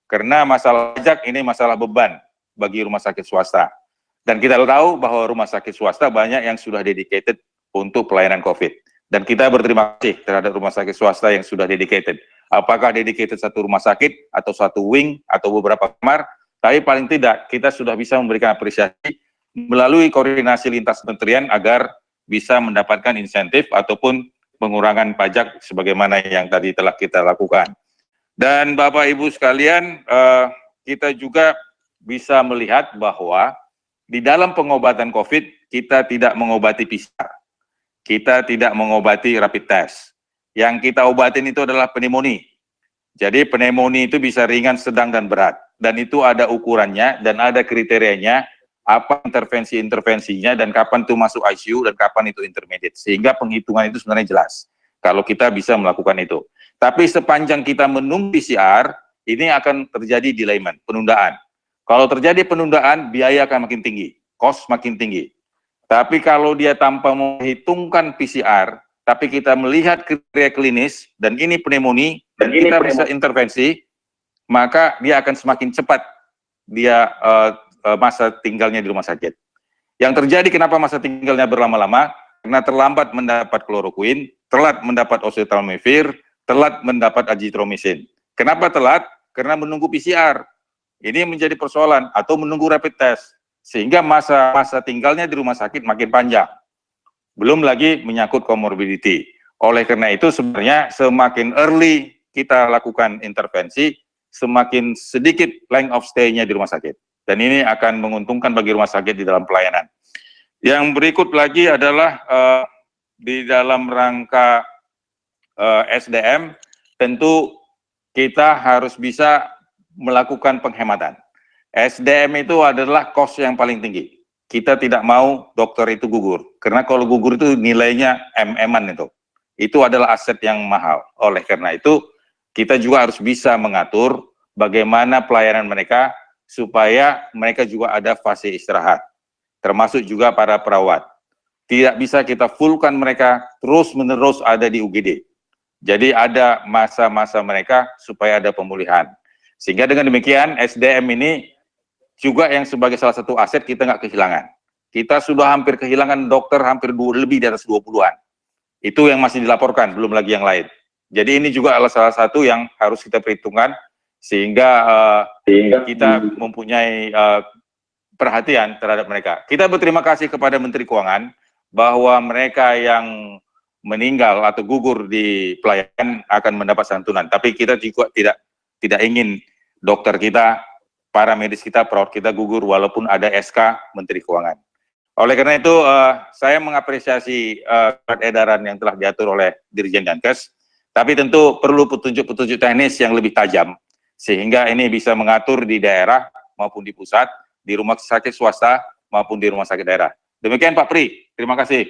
Karena masalah pajak ini masalah beban bagi rumah sakit swasta. Dan kita tahu bahwa rumah sakit swasta banyak yang sudah dedicated untuk pelayanan COVID. Dan kita berterima kasih terhadap rumah sakit swasta yang sudah dedicated. Apakah dedicated satu rumah sakit, atau satu wing, atau beberapa kamar, tapi paling tidak kita sudah bisa memberikan apresiasi melalui koordinasi lintas kementerian agar bisa mendapatkan insentif ataupun pengurangan pajak sebagaimana yang tadi telah kita lakukan. Dan Bapak Ibu sekalian, kita juga bisa melihat bahwa di dalam pengobatan COVID, kita tidak mengobati PCR, kita tidak mengobati rapid test. Yang kita obatin itu adalah pneumonia. Jadi pneumonia itu bisa ringan, sedang, dan berat. Dan itu ada ukurannya dan ada kriterianya, apa intervensinya, dan kapan itu masuk ICU, dan kapan itu intermediate. Sehingga penghitungan itu sebenarnya jelas, kalau kita bisa melakukan itu. Tapi sepanjang kita menunggu PCR, ini akan terjadi delayment, penundaan. Kalau terjadi penundaan, biaya akan makin tinggi, cost makin tinggi. Tapi kalau dia tanpa menghitungkan PCR, tapi kita melihat kriteria klinis, dan ini pneumonia, dan kita bisa intervensi, maka dia akan semakin cepat dia masa tinggalnya di rumah sakit. Yang terjadi kenapa masa tinggalnya berlama-lama? Karena terlambat mendapat kloroquine, telat mendapat oseltamivir, telat mendapat azithromycin. Kenapa telat? Karena menunggu PCR. Ini menjadi persoalan, atau menunggu rapid test, sehingga masa tinggalnya di rumah sakit makin panjang. Belum lagi menyangkut comorbidity. Oleh karena itu sebenarnya semakin early kita lakukan intervensi, semakin sedikit length of stay-nya di rumah sakit. Dan ini akan menguntungkan bagi rumah sakit di dalam pelayanan. Yang berikut lagi adalah di dalam rangka SDM, tentu kita harus bisa melakukan penghematan. SDM itu adalah cost yang paling tinggi. Kita tidak mau dokter itu gugur, karena kalau gugur itu nilainya MM-an itu. Itu adalah aset yang mahal. Oleh karena itu, kita juga harus bisa mengatur bagaimana pelayanan mereka, supaya mereka juga ada fase istirahat, termasuk juga para perawat. Tidak bisa kita fullkan mereka terus-menerus ada di UGD. Jadi ada masa-masa mereka supaya ada pemulihan. Sehingga dengan demikian SDM ini juga yang sebagai salah satu aset kita nggak kehilangan. Kita sudah hampir kehilangan dokter hampir lebih di atas 20-an. Itu yang masih dilaporkan, belum lagi yang lain. Jadi ini juga adalah salah satu yang harus kita perhitungkan sehingga kita mempunyai perhatian terhadap mereka. Kita berterima kasih kepada Menteri Keuangan bahwa mereka yang meninggal atau gugur di pelayanan akan mendapat santunan. Tapi kita juga tidak ingin dokter kita, para medis kita, perawat kita gugur walaupun ada SK Menteri Keuangan. Oleh karena itu, saya mengapresiasi surat edaran yang telah diatur oleh Dirjen Dinkes, tapi tentu perlu petunjuk-petunjuk teknis yang lebih tajam, sehingga ini bisa mengatur di daerah maupun di pusat, di rumah sakit swasta maupun di rumah sakit daerah. Demikian Pak Pri, terima kasih.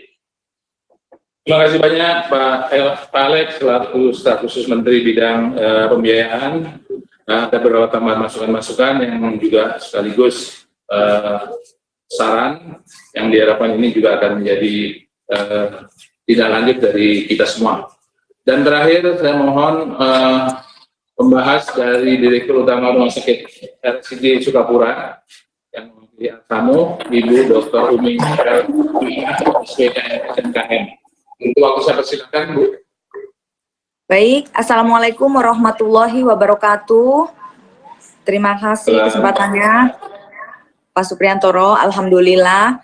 Terima kasih banyak Pak Alex selaku staf khusus Menteri Bidang Pembiayaan. Ada beberapa tambahan masukan-masukan yang juga sekaligus saran yang diharapkan ini juga akan menjadi tindak lanjut dari kita semua. Dan terakhir saya mohon pembahas dari Direktur Utama Rumah Sakit RSUD Sukapura yang memiliki tamu Ibu Dr. Umi SPKM. Untuk waktu saya persilakan Bu. Baik, Assalamualaikum warahmatullahi wabarakatuh. Terima kasih kesempatannya Pak Supriyantoro. Alhamdulillah,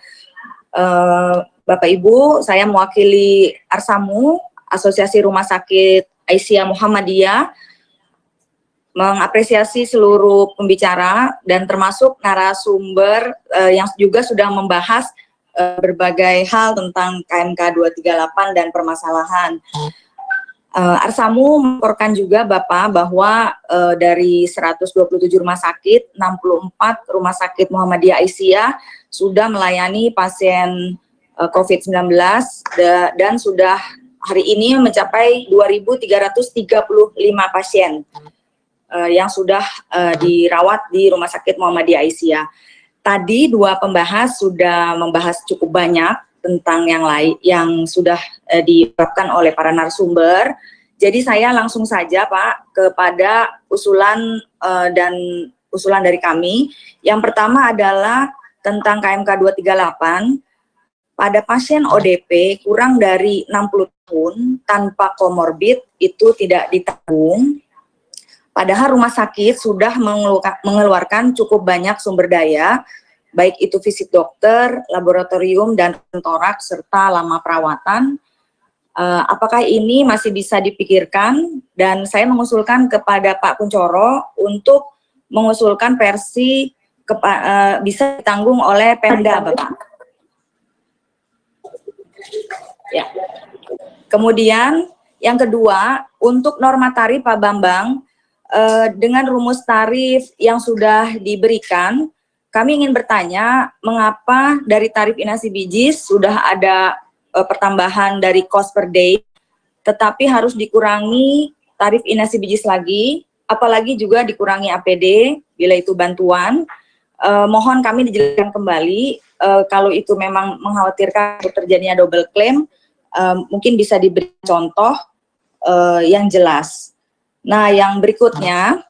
Bapak Ibu, saya mewakili Arsamu, Asosiasi Rumah Sakit Aisyah Muhammadiyah, mengapresiasi seluruh pembicara dan termasuk narasumber yang juga sudah membahas berbagai hal tentang KMK 238 dan permasalahan. Arsamu melaporkan juga Bapak bahwa dari 127 rumah sakit, 64 rumah sakit Muhammadiyah Aisyah sudah melayani pasien COVID-19 dan sudah hari ini mencapai 2.335 pasien yang sudah dirawat di Rumah Sakit Muhammadiyah Aisyah. Tadi dua pembahas sudah membahas cukup banyak tentang yang lain yang sudah diungkapkan oleh para narasumber. Jadi saya langsung saja Pak kepada usulan dan usulan dari kami. Yang pertama adalah tentang KMK 238. Pada pasien ODP kurang dari 60 tahun tanpa komorbid itu tidak ditanggung. Padahal rumah sakit sudah mengeluarkan cukup banyak sumber daya, baik itu fisik dokter, laboratorium, dan toraks, serta lama perawatan. Apakah ini masih bisa dipikirkan? Dan saya mengusulkan kepada Pak Kuncoro untuk mengusulkan versi bisa ditanggung oleh Pemda, Bapak. Ya. Kemudian yang kedua, untuk norma tarif Pak Bambang, dengan rumus tarif yang sudah diberikan, kami ingin bertanya mengapa dari tarif inasi bijis sudah ada pertambahan dari cost per day, tetapi harus dikurangi tarif inasi bijis lagi, apalagi juga dikurangi APD bila itu bantuan. Mohon kami dijelaskan kembali, kalau itu memang mengkhawatirkan terjadinya double claim, mungkin bisa diberi contoh yang jelas. Nah, yang berikutnya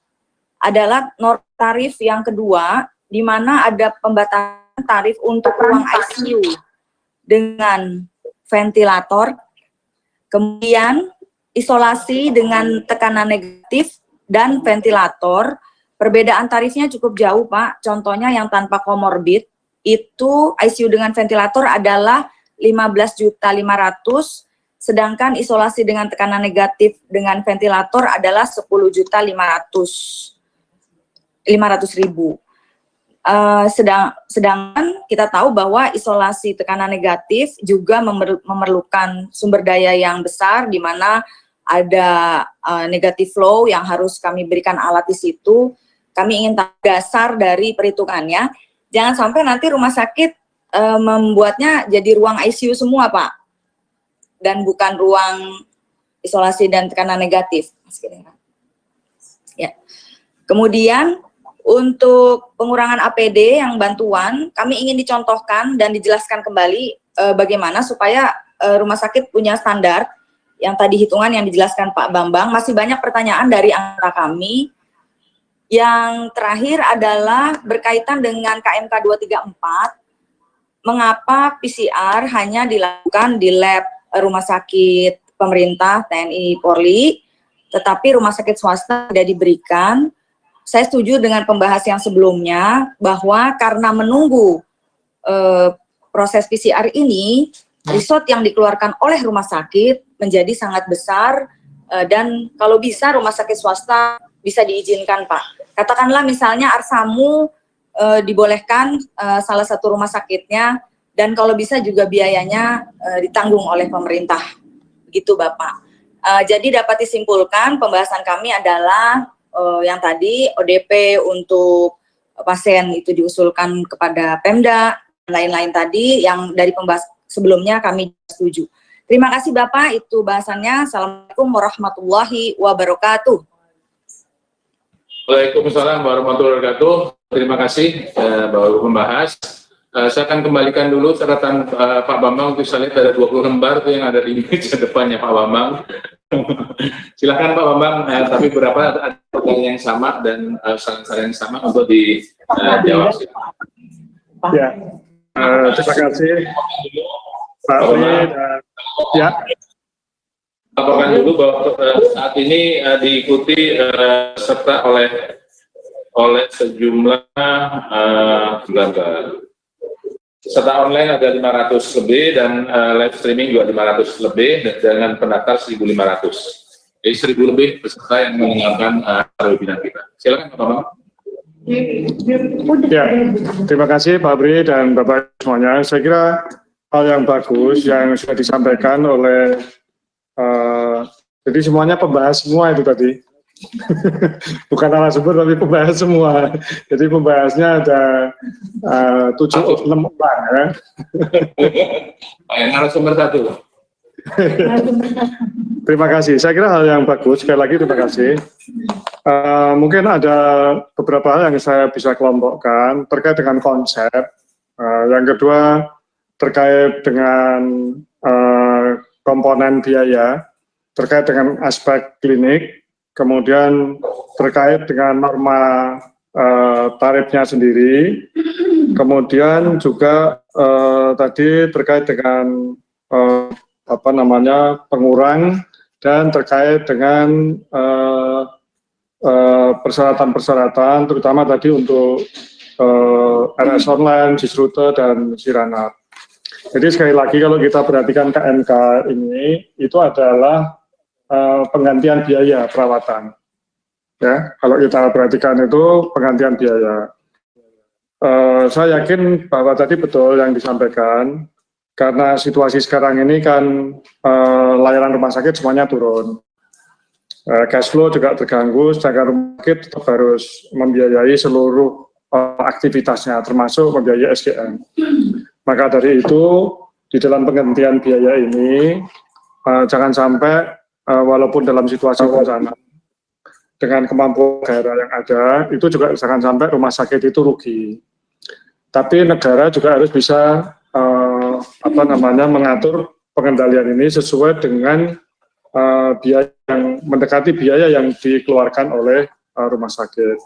adalah norma tarif yang kedua, di mana ada pembatasan tarif untuk ruang ICU dengan ventilator, kemudian isolasi dengan tekanan negatif dan ventilator. Perbedaan tarifnya cukup jauh, Pak. Contohnya yang tanpa komorbid, itu ICU dengan ventilator adalah 15.500.000, sedangkan isolasi dengan tekanan negatif dengan ventilator adalah 10.500.000. Sedangkan kita tahu bahwa isolasi tekanan negatif juga memerlukan sumber daya yang besar, di mana ada negative flow yang harus kami berikan alat di situ. Kami ingin tahu dasar dari perhitungannya. Jangan sampai nanti rumah sakit membuatnya jadi ruang ICU semua, Pak, dan bukan ruang isolasi dan tekanan negatif. Ya. Kemudian untuk pengurangan APD yang bantuan, kami ingin dicontohkan dan dijelaskan kembali bagaimana supaya rumah sakit punya standar yang tadi hitungan yang dijelaskan Pak Bambang. Masih banyak pertanyaan dari anggota kami Yang terakhir adalah berkaitan dengan KMK 234, mengapa PCR hanya dilakukan di lab rumah sakit pemerintah, TNI, Polri, tetapi rumah sakit swasta tidak diberikan. Saya setuju dengan pembahas yang sebelumnya bahwa karena menunggu proses PCR ini, resort yang dikeluarkan oleh rumah sakit menjadi sangat besar dan kalau bisa rumah sakit swasta bisa diizinkan, Pak. Katakanlah misalnya Arsamu dibolehkan salah satu rumah sakitnya dan kalau bisa juga biayanya ditanggung oleh pemerintah. Begitu, Bapak. Jadi dapat disimpulkan pembahasan kami adalah yang tadi ODP untuk pasien itu diusulkan kepada Pemda, lain-lain tadi yang dari pembahas sebelumnya kami setuju. Terima kasih Bapak, itu bahasannya. Assalamualaikum warahmatullahi wabarakatuh. Waalaikumsalam warahmatullahi wabarakatuh. Terima kasih Bapak membahas. Saya akan kembalikan dulu catatan Pak Bambang untuk saya lihat ada 20 lembar itu yang ada di meja depannya Pak Bambang. Silakan Pak Bambang, tapi berapa ada pertanyaan yang sama dan saran-saran yang sama untuk dijawab. Ya, terima kasih Pak Pri. Ya, laporkan dulu bahwa saat ini diikuti serta oleh sejumlah peserta online ada 500 lebih dan live streaming juga 500 lebih dengan pendaftar 1.500. Jadi 1.000 lebih peserta yang mendengarkan webinar kita. Silakan Pak Bambang. ya, terima kasih Pak Pri dan Bapak semuanya. Saya kira hal yang bagus yang sudah disampaikan oleh jadi semuanya pembahas semua itu tadi. Bukan narasumber tapi pembahas semua. Jadi pembahasnya ada 6 orang ya. Narasumber satu. Terima kasih. Saya kira hal yang bagus. Sekali lagi terima kasih. Mungkin ada beberapa hal yang saya bisa kelompokkan terkait dengan konsep. Yang kedua terkait dengan komponen biaya, terkait dengan aspek klinik. Kemudian terkait dengan norma tarifnya sendiri, kemudian juga tadi terkait dengan pengurang dan terkait dengan persyaratan-persyaratan, terutama tadi untuk RS online, Sisrute dan Siranap. Jadi sekali lagi kalau kita perhatikan KMK ini itu adalah penggantian biaya perawatan. Ya, kalau kita perhatikan itu penggantian biaya. Saya yakin bahwa tadi betul yang disampaikan, karena situasi sekarang ini kan layanan rumah sakit semuanya turun. Cash flow juga terganggu, sedangkan rumah sakit tetap harus membiayai seluruh aktivitasnya, termasuk membiayai SDM. Maka dari itu, di dalam penggantian biaya ini, jangan sampai walaupun dalam situasi bencana dengan kemampuan negara yang ada, itu juga jangan sampai rumah sakit itu rugi. Tapi negara juga harus bisa mengatur pengendalian ini sesuai dengan biaya yang mendekati biaya yang dikeluarkan oleh rumah sakit.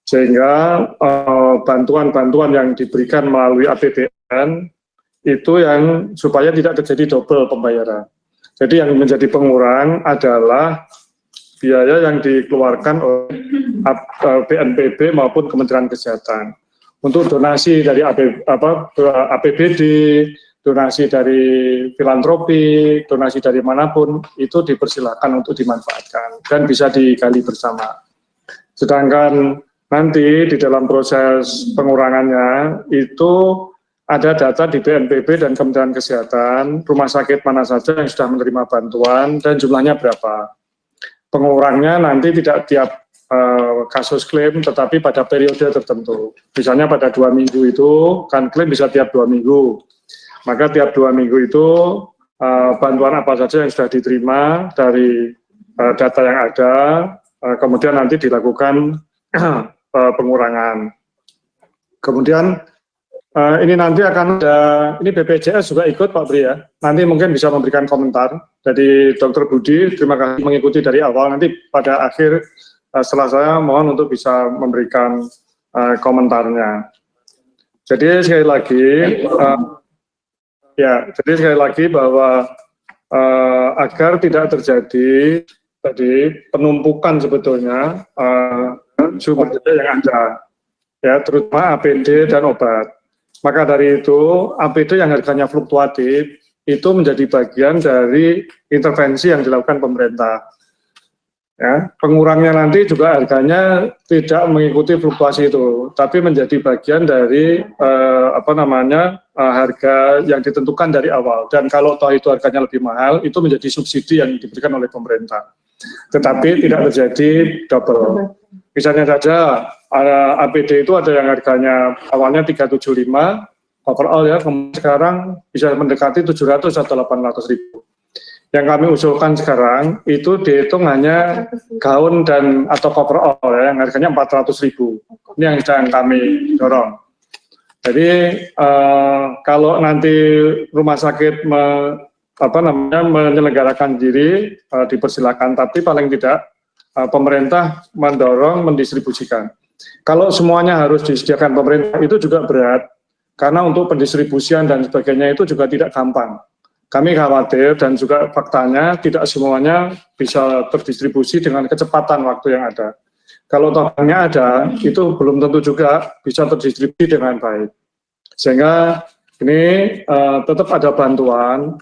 Sehingga bantuan-bantuan yang diberikan melalui APBN itu yang supaya tidak terjadi double pembayaran. Jadi yang menjadi pengurang adalah biaya yang dikeluarkan oleh BNPB maupun Kementerian Kesehatan. Untuk donasi dari APBD, donasi dari filantropi, donasi dari manapun, itu dipersilakan untuk dimanfaatkan dan bisa digali bersama. Sedangkan nanti di dalam proses pengurangannya itu ada data di BNPB dan Kementerian Kesehatan, rumah sakit mana saja yang sudah menerima bantuan dan jumlahnya berapa. Pengurangnya nanti tidak tiap kasus klaim, tetapi pada periode tertentu. Misalnya pada 2 minggu itu, kan klaim bisa tiap 2 minggu. Maka tiap 2 minggu itu, bantuan apa saja yang sudah diterima dari data yang ada, kemudian nanti dilakukan pengurangan. Kemudian ini nanti akan ada, ini BPJS juga ikut Pak Pri ya, nanti mungkin bisa memberikan komentar. Jadi Dr. Budi, terima kasih mengikuti dari awal, nanti pada akhir setelah saya mohon untuk bisa memberikan komentarnya. Jadi sekali lagi bahwa agar tidak terjadi tadi penumpukan sebetulnya sumber daya yang ada, ya terutama APD dan obat. Maka dari itu APD yang harganya fluktuatif itu menjadi bagian dari intervensi yang dilakukan pemerintah. Ya, pengurangnya nanti juga harganya tidak mengikuti fluktuasi itu, tapi menjadi bagian dari harga yang ditentukan dari awal. Dan kalau toh itu harganya lebih mahal, itu menjadi subsidi yang diberikan oleh pemerintah. Tetapi tidak terjadi double. Misalnya saja APD itu ada yang harganya awalnya 375 overall ya, sekarang bisa mendekati 700 atau 800 ribu. Yang kami usulkan sekarang itu dihitung hanya gaun dan atau coverall ya, yang harganya 400 ribu. Ini yang sedang kami dorong. Jadi kalau nanti rumah sakit menyelenggarakan diri dipersilakan, tapi paling tidak pemerintah mendorong mendistribusikan. Kalau semuanya harus disediakan pemerintah itu juga berat, karena untuk pendistribusian dan sebagainya itu juga tidak gampang. Kami khawatir dan juga faktanya tidak semuanya bisa terdistribusi dengan kecepatan waktu yang ada. Kalau totalnya ada, itu belum tentu juga bisa terdistribusi dengan baik. Sehingga ini tetap ada bantuan,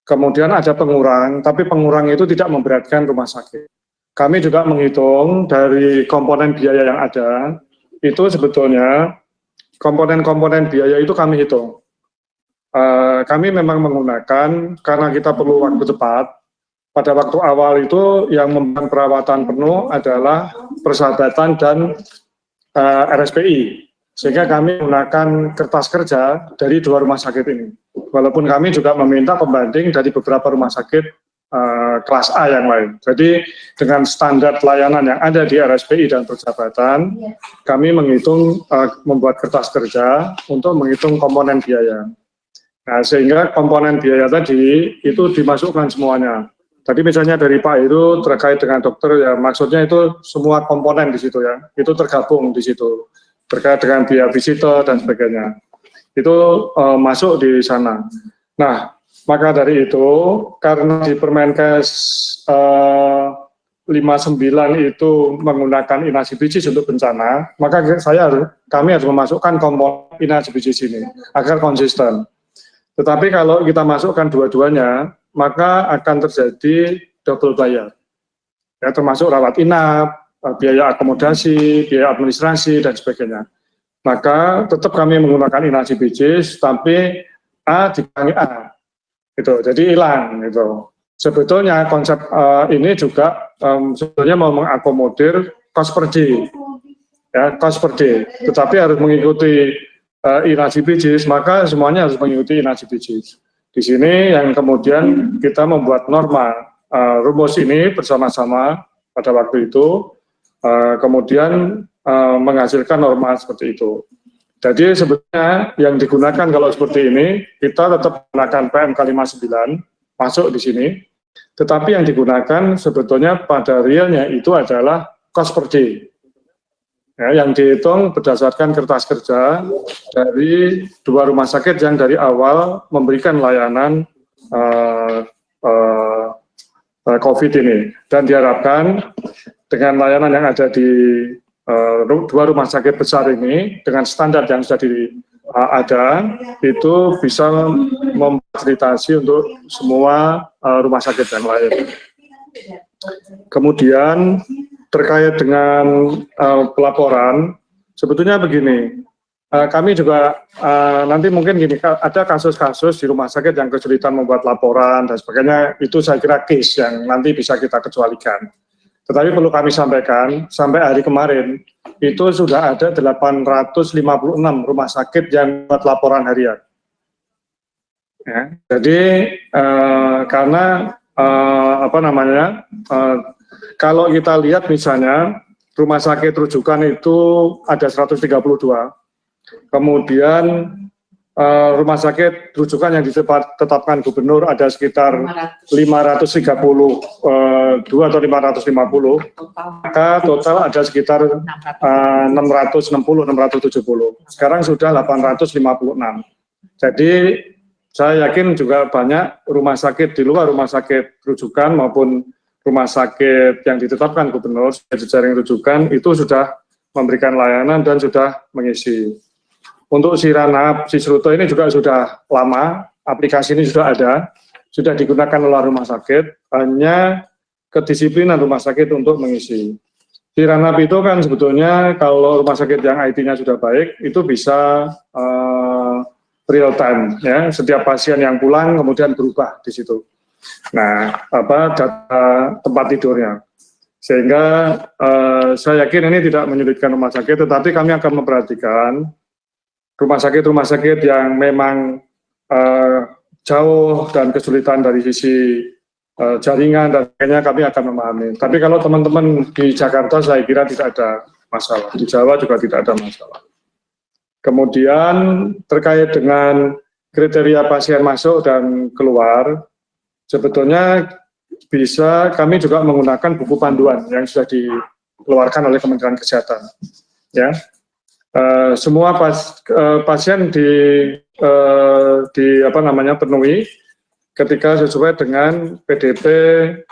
kemudian ada pengurang, tapi pengurang itu tidak memberatkan rumah sakit. Kami juga menghitung dari komponen biaya yang ada, itu sebetulnya komponen-komponen biaya itu kami hitung. Kami memang menggunakan, karena kita perlu waktu cepat, pada waktu awal itu yang membuat perawatan penuh adalah persahabatan dan RSPI. Sehingga kami menggunakan kertas kerja dari 2 rumah sakit ini. Walaupun kami juga meminta pembanding dari beberapa rumah sakit kelas A yang lain. Jadi dengan standar pelayanan yang ada di RSPI dan persahabatan, kami menghitung, membuat kertas kerja untuk menghitung komponen biaya. Nah, sehingga komponen biaya tadi itu dimasukkan semuanya. Tadi misalnya dari Pak Heru terkait dengan dokter, ya maksudnya itu semua komponen di situ ya, itu tergabung di situ. Terkait dengan biaya visitor dan sebagainya. Itu masuk di sana. Nah, maka dari itu, karena di Permenkes 59 itu menggunakan inasibicis untuk bencana, maka kami harus memasukkan komponen inasibicis ini agar konsisten. Tetapi kalau kita masukkan dua-duanya, maka akan terjadi double bayar. Ya, termasuk rawat inap, biaya akomodasi, biaya administrasi, dan sebagainya. Maka tetap kami menggunakan inasibicis, tapi A dikurangi A. Gitu, jadi hilang. Gitu. Sebetulnya konsep ini juga sebetulnya mau mengakomodir cost per day. Ya, cost per day. Tetapi harus mengikuti inasibicis, maka semuanya harus mengikuti inasibicis. Di sini yang kemudian kita membuat norma rumus ini bersama-sama pada waktu itu, kemudian menghasilkan norma seperti itu. Jadi sebetulnya yang digunakan kalau seperti ini, kita tetap menggunakan PMK 59 masuk di sini, tetapi yang digunakan sebetulnya pada realnya itu adalah cost per day. Ya, yang dihitung berdasarkan kertas kerja dari 2 rumah sakit yang dari awal memberikan layanan COVID ini, dan diharapkan dengan layanan yang ada di 2 rumah sakit besar ini dengan standar yang sudah ada itu bisa memfasilitasi untuk semua rumah sakit yang lain. Kemudian terkait dengan pelaporan, sebetulnya begini, kami juga nanti mungkin gini, ada kasus-kasus di rumah sakit yang kesulitan membuat laporan dan sebagainya, itu saya kira case yang nanti bisa kita kecualikan. Tetapi perlu kami sampaikan, sampai hari kemarin, itu sudah ada 856 rumah sakit yang membuat laporan harian. Ya, jadi karena kalau kita lihat misalnya rumah sakit rujukan itu ada 132, kemudian rumah sakit rujukan yang ditetapkan gubernur ada sekitar 532 atau 550, maka total ada sekitar 660-670. Sekarang sudah 856. Jadi saya yakin juga banyak rumah sakit di luar rumah sakit rujukan maupun rumah sakit yang ditetapkan gubernur sebagai jejaring rujukan itu sudah memberikan layanan dan sudah mengisi. Untuk Siranap, Sisruto ini juga sudah lama, aplikasi ini sudah ada, sudah digunakan oleh rumah sakit, hanya kedisiplinan rumah sakit untuk mengisi. Siranap itu kan sebetulnya kalau rumah sakit yang IT-nya sudah baik, itu bisa real time, ya, setiap pasien yang pulang kemudian berubah di situ. Nah, data tempat tidurnya. Sehingga saya yakin ini tidak menyulitkan rumah sakit, tetapi kami akan memperhatikan rumah sakit yang memang jauh dan kesulitan dari sisi jaringan dan sebagainya, kami akan memahami. Tapi kalau teman-teman di Jakarta saya kira tidak ada masalah, di Jawa juga tidak ada masalah. Kemudian terkait dengan kriteria pasien masuk dan keluar, sebetulnya bisa kami juga menggunakan buku panduan yang sudah dikeluarkan oleh Kementerian Kesehatan. Ya, semua pasien penuhi ketika sesuai dengan PDP,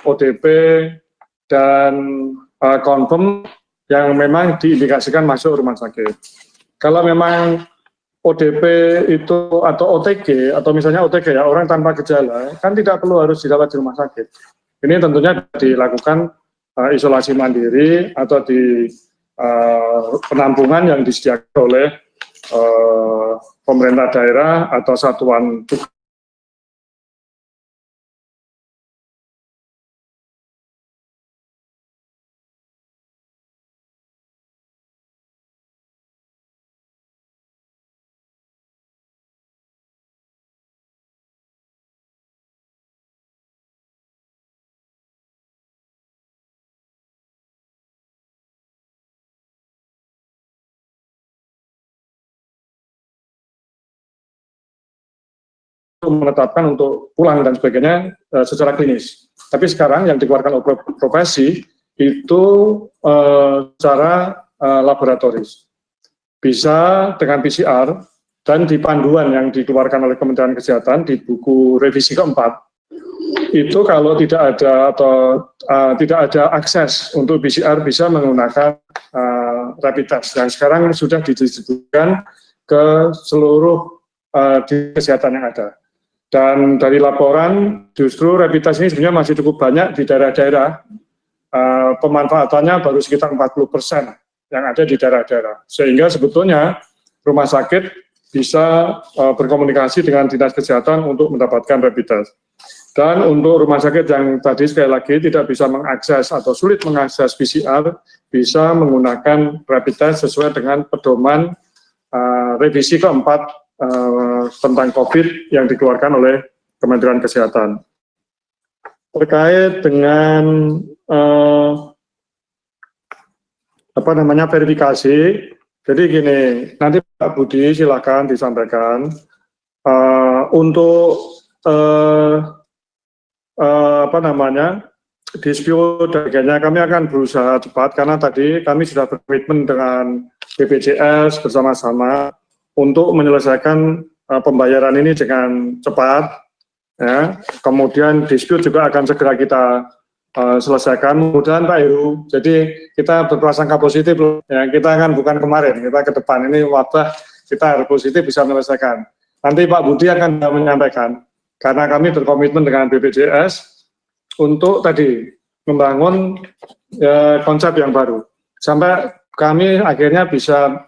ODP, dan confirm yang memang diindikasikan masuk rumah sakit. Kalau memang ODP itu atau OTG atau misalnya OTG ya orang tanpa gejala kan tidak perlu harus dirawat di rumah sakit. Ini tentunya dilakukan isolasi mandiri atau di penampungan yang disediakan oleh pemerintah daerah atau satuan tugas. Menetapkan untuk pulang dan sebagainya secara klinis. Tapi sekarang yang dikeluarkan oleh profesi itu secara laboratoris. Bisa dengan PCR dan di panduan yang dikeluarkan oleh Kementerian Kesehatan di buku revisi keempat, itu kalau tidak ada atau tidak ada akses untuk PCR bisa menggunakan rapid test. Dan sekarang sudah didistribusikan ke seluruh di kesehatan yang ada. Dan dari laporan justru rapid test ini sebenarnya masih cukup banyak di daerah-daerah, pemanfaatannya baru sekitar 40% yang ada di daerah-daerah. Sehingga sebetulnya rumah sakit bisa berkomunikasi dengan dinas kesehatan untuk mendapatkan rapid test. Dan untuk rumah sakit yang tadi sekali lagi tidak bisa mengakses atau sulit mengakses PCR, bisa menggunakan rapid test sesuai dengan pedoman revisi keempat tentang COVID yang dikeluarkan oleh Kementerian Kesehatan. Terkait dengan verifikasi, jadi gini, nanti Pak Budi silakan disampaikan untuk dispute dan sebagainya, kami akan berusaha cepat karena tadi kami sudah berkomitmen dengan BPJS bersama-sama untuk menyelesaikan pembayaran ini dengan cepat, ya. Kemudian dispute juga akan segera kita selesaikan. Mudah-mudahan Pak Heru, jadi kita berprasangka positif, ya. Kita kan bukan kemarin, kita ke depan ini wabah, kita harus positif bisa menyelesaikan. Nanti Pak Budi akan menyampaikan, karena kami berkomitmen dengan BPJS untuk tadi membangun konsep yang baru, sampai kami akhirnya bisa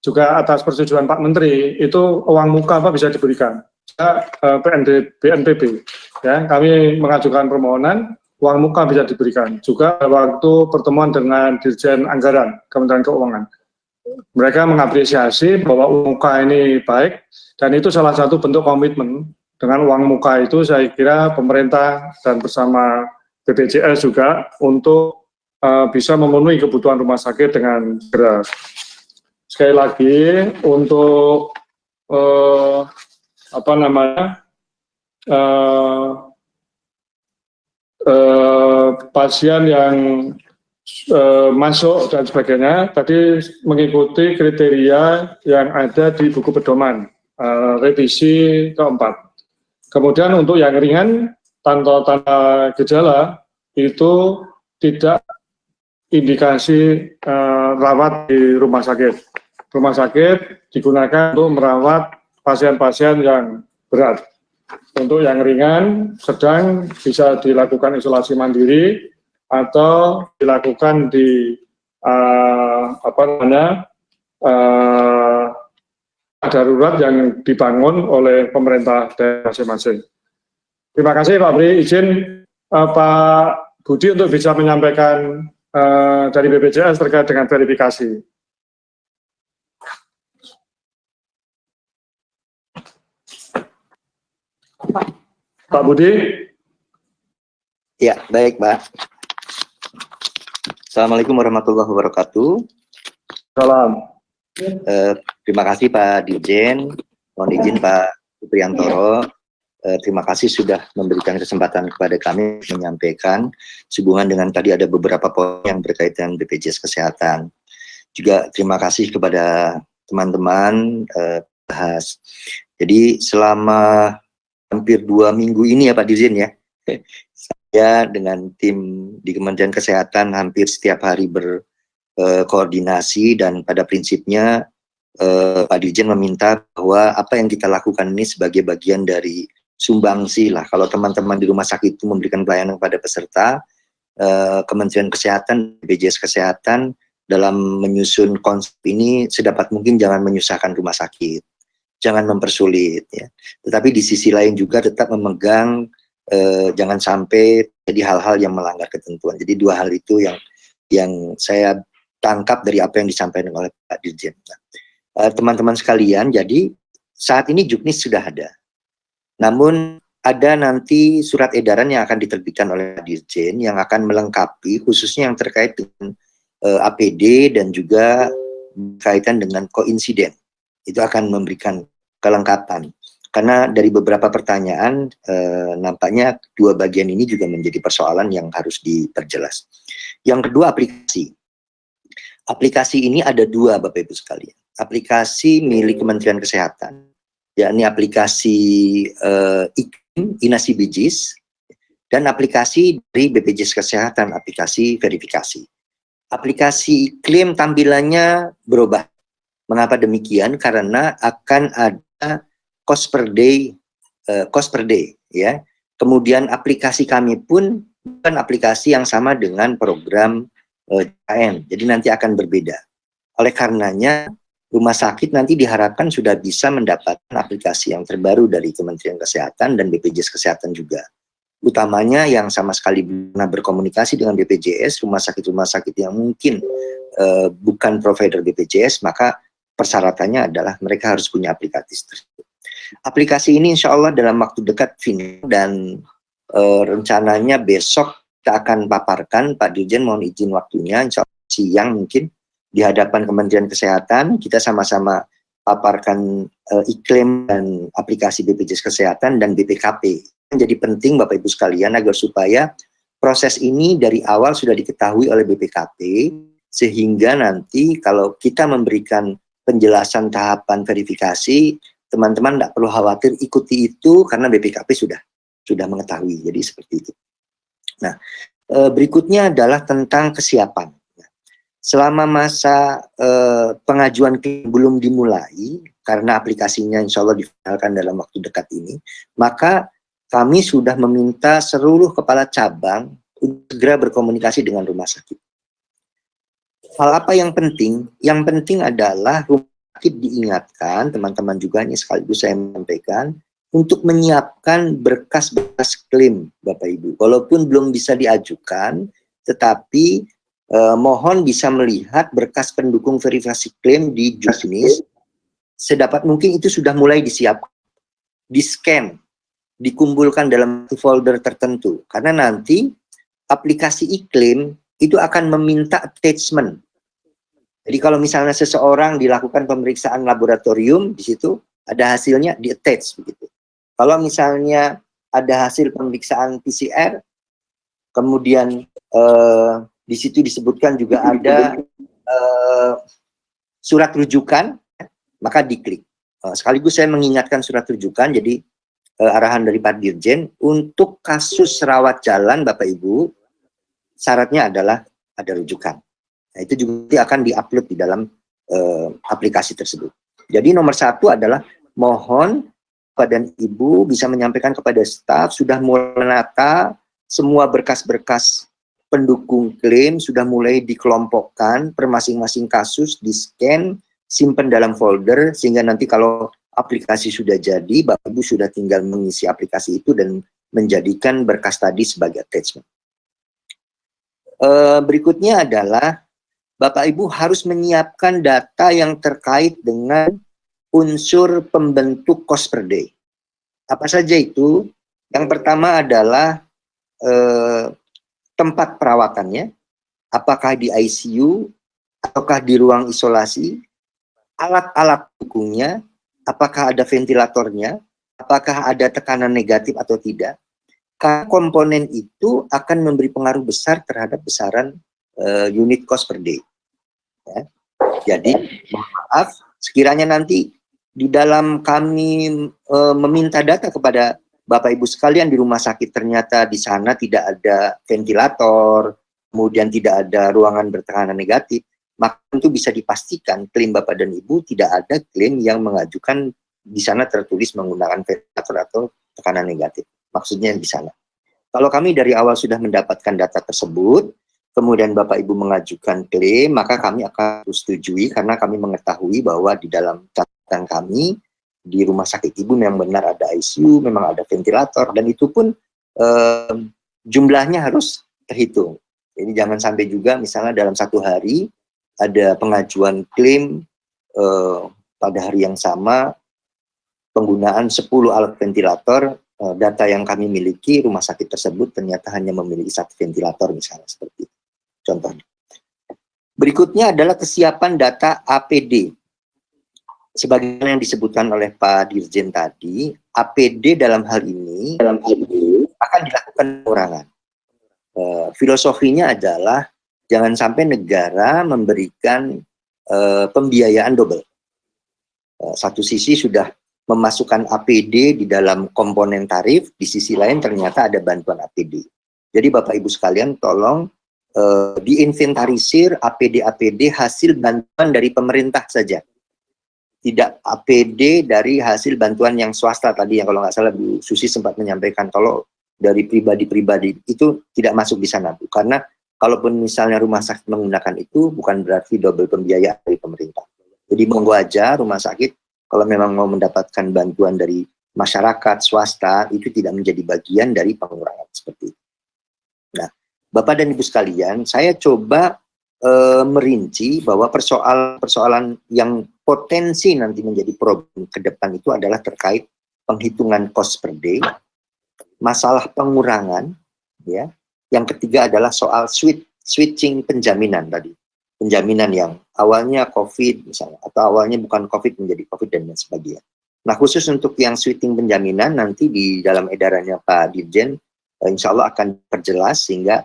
juga atas persetujuan Pak Menteri itu uang muka apa bisa diberikan BNPB, ya, kami mengajukan permohonan uang muka bisa diberikan juga waktu pertemuan dengan Dirjen Anggaran Kementerian Keuangan. Mereka mengapresiasi bahwa uang muka ini baik dan itu salah satu bentuk komitmen. Dengan uang muka itu saya kira pemerintah dan bersama BPJS juga untuk bisa memenuhi kebutuhan rumah sakit dengan segera. Sekali lagi untuk apa namanya pasien yang masuk dan sebagainya tadi mengikuti kriteria yang ada di buku pedoman revisi keempat. Kemudian untuk yang ringan tanpa gejala itu tidak indikasi rawat di rumah sakit. Rumah sakit digunakan untuk merawat pasien-pasien yang berat. Untuk yang ringan, sedang bisa dilakukan isolasi mandiri atau dilakukan di darurat yang dibangun oleh pemerintah daerah masing-masing. Terima kasih Pak Bri, izin Pak Budi untuk bisa menyampaikan dari BPJS terkait dengan verifikasi. Pak Budi. Ya, baik Pak. Assalamualaikum warahmatullahi wabarakatuh. Salam. Terima kasih Pak Dirjen, mohon izin Pak Supriyantoro. Terima kasih sudah memberikan kesempatan kepada kami menyampaikan sehubungan dengan tadi ada beberapa poin yang berkaitan BPJS Kesehatan. Juga terima kasih kepada teman-teman bahas. Jadi selama hampir 2 minggu ini ya Pak Dirjen ya, saya dengan tim di Kementerian Kesehatan hampir setiap hari berkoordinasi dan pada prinsipnya Pak Dirjen meminta bahwa apa yang kita lakukan ini sebagai bagian dari sumbangsi lah. Kalau teman-teman di rumah sakit itu memberikan pelayanan kepada peserta, Kementerian Kesehatan, BPJS Kesehatan dalam menyusun konsep ini sedapat mungkin jangan menyusahkan rumah sakit, jangan mempersulit ya. Tetapi di sisi lain juga tetap memegang jangan sampai jadi hal-hal yang melanggar ketentuan. Jadi 2 hal itu yang saya tangkap dari apa yang disampaikan oleh Pak Dirjen. Teman-teman sekalian, jadi saat ini Juknis sudah ada. Namun ada nanti surat edaran yang akan diterbitkan oleh Pak Dirjen yang akan melengkapi khususnya yang terkait dengan APD dan juga berkaitan dengan koinsiden. Itu akan memberikan kelengkapan. Karena dari beberapa pertanyaan nampaknya 2 bagian ini juga menjadi persoalan yang harus diperjelas. Yang kedua aplikasi. Aplikasi ini ada 2 Bapak Ibu sekalian. Aplikasi milik Kementerian Kesehatan, yakni aplikasi IKLIM, Inasi Bijis, dan aplikasi dari BPJS Kesehatan, aplikasi verifikasi. Aplikasi IKLIM tampilannya berubah. Mengapa demikian? Karena akan ada cost per day ya. Kemudian aplikasi kami pun bukan aplikasi yang sama dengan program JKN. Jadi nanti akan berbeda. Oleh karenanya rumah sakit nanti diharapkan sudah bisa mendapatkan aplikasi yang terbaru dari Kementerian Kesehatan dan BPJS Kesehatan juga. Utamanya yang sama sekali belum pernah berkomunikasi dengan BPJS, rumah sakit yang mungkin bukan provider BPJS, maka persyaratannya adalah mereka harus punya aplikasi tersebut. Aplikasi ini insya Allah dalam waktu dekat final dan rencananya besok kita akan paparkan. Pak Dirjen mohon izin waktunya, insya Allah siang mungkin di hadapan Kementerian Kesehatan kita sama-sama paparkan iklim dan aplikasi BPJS Kesehatan dan BPKP. Jadi penting Bapak Ibu sekalian agar supaya proses ini dari awal sudah diketahui oleh BPKP sehingga nanti kalau kita memberikan penjelasan tahapan verifikasi, teman-teman tidak perlu khawatir ikuti itu karena BPKP sudah mengetahui. Jadi seperti itu. Nah, berikutnya adalah tentang kesiapan. Selama masa pengajuan belum dimulai, karena aplikasinya insya Allah difinalkan dalam waktu dekat ini, maka kami sudah meminta seluruh kepala cabang untuk segera berkomunikasi dengan rumah sakit. Hal apa yang penting? Yang penting adalah rumah sakit diingatkan, teman-teman juga ini sekaligus saya menyampaikan, untuk menyiapkan berkas-berkas klaim, Bapak Ibu. Walaupun belum bisa diajukan, tetapi mohon bisa melihat berkas pendukung verifikasi klaim di Juknis. Sedapat mungkin itu sudah mulai disiapkan, di-scan, dikumpulkan dalam folder tertentu. Karena nanti aplikasi iklim itu akan meminta attachment. Jadi kalau misalnya seseorang dilakukan pemeriksaan laboratorium di situ, ada hasilnya di attach begitu. Kalau misalnya ada hasil pemeriksaan PCR, kemudian di situ disebutkan juga ada surat rujukan, maka diklik. Sekaligus saya mengingatkan surat rujukan, jadi arahan dari Pak Dirjen untuk kasus rawat jalan Bapak Ibu, syaratnya adalah ada rujukan. Nah, itu juga akan diupload di dalam aplikasi tersebut. Jadi nomor satu adalah mohon Bapak dan Ibu bisa menyampaikan kepada staf sudah mulai menata semua berkas-berkas pendukung klaim, sudah mulai dikelompokkan per masing-masing kasus, di-scan, simpan dalam folder, sehingga nanti kalau aplikasi sudah jadi, Bapak Ibu sudah tinggal mengisi aplikasi itu dan menjadikan berkas tadi sebagai attachment. Berikutnya adalah Bapak Ibu harus menyiapkan data yang terkait dengan unsur pembentuk cost per day. Apa saja itu? Yang pertama adalah tempat perawatannya, apakah di ICU, ataukah di ruang isolasi, alat-alat dukungnya, apakah ada ventilatornya, apakah ada tekanan negatif atau tidak. Karena komponen itu akan memberi pengaruh besar terhadap besaran unit cost per day. Ya. Jadi, mohon maaf, sekiranya nanti di dalam kami meminta data kepada Bapak Ibu sekalian di rumah sakit, ternyata di sana tidak ada ventilator, kemudian tidak ada ruangan bertekanan negatif, maka itu bisa dipastikan klaim Bapak dan Ibu tidak ada klaim yang mengajukan di sana tertulis menggunakan ventilator atau tekanan negatif. Maksudnya di sana. Kalau kami dari awal sudah mendapatkan data tersebut, kemudian Bapak Ibu mengajukan klaim, maka kami akan setujui karena kami mengetahui bahwa di dalam catatan kami di rumah sakit Ibu memang benar ada ICU, memang ada ventilator, dan itu pun jumlahnya harus terhitung. Jadi jangan sampai juga misalnya dalam satu hari ada pengajuan klaim pada hari yang sama penggunaan 10 alat ventilator, data yang kami miliki rumah sakit tersebut ternyata hanya memiliki 1 ventilator misalnya, seperti itu contohnya. Berikutnya adalah kesiapan data APD. Sebagaimana yang disebutkan oleh Pak Dirjen tadi, APD dalam hal ini akan dilakukan pengurangan. Filosofinya adalah jangan sampai negara memberikan pembiayaan double. Satu sisi sudah memasukkan APD di dalam komponen tarif, di sisi lain ternyata ada bantuan APD. Jadi Bapak Ibu sekalian tolong diinventarisir APD-APD hasil bantuan dari pemerintah saja. Tidak APD dari hasil bantuan yang swasta tadi, yang kalau nggak salah Bu Susi sempat menyampaikan kalau dari pribadi-pribadi itu tidak masuk di sana, Bu. Karena kalaupun misalnya rumah sakit menggunakan itu bukan berarti double pembiayaan dari pemerintah. Jadi monggo aja rumah sakit kalau memang mau mendapatkan bantuan dari masyarakat swasta itu tidak menjadi bagian dari pengurangan seperti itu. Nah, Bapak dan Ibu sekalian, saya coba merinci bahwa persoalan yang potensi nanti menjadi problem ke depan itu adalah terkait penghitungan cost per day, masalah pengurangan, ya. Yang ketiga adalah soal switching penjaminan tadi. Penjaminan yang awalnya COVID misalnya, atau awalnya bukan COVID menjadi COVID dan lain sebagainya. Nah, khusus untuk yang switching penjaminan nanti di dalam edarannya Pak Dirjen, insya Allah akan perjelas sehingga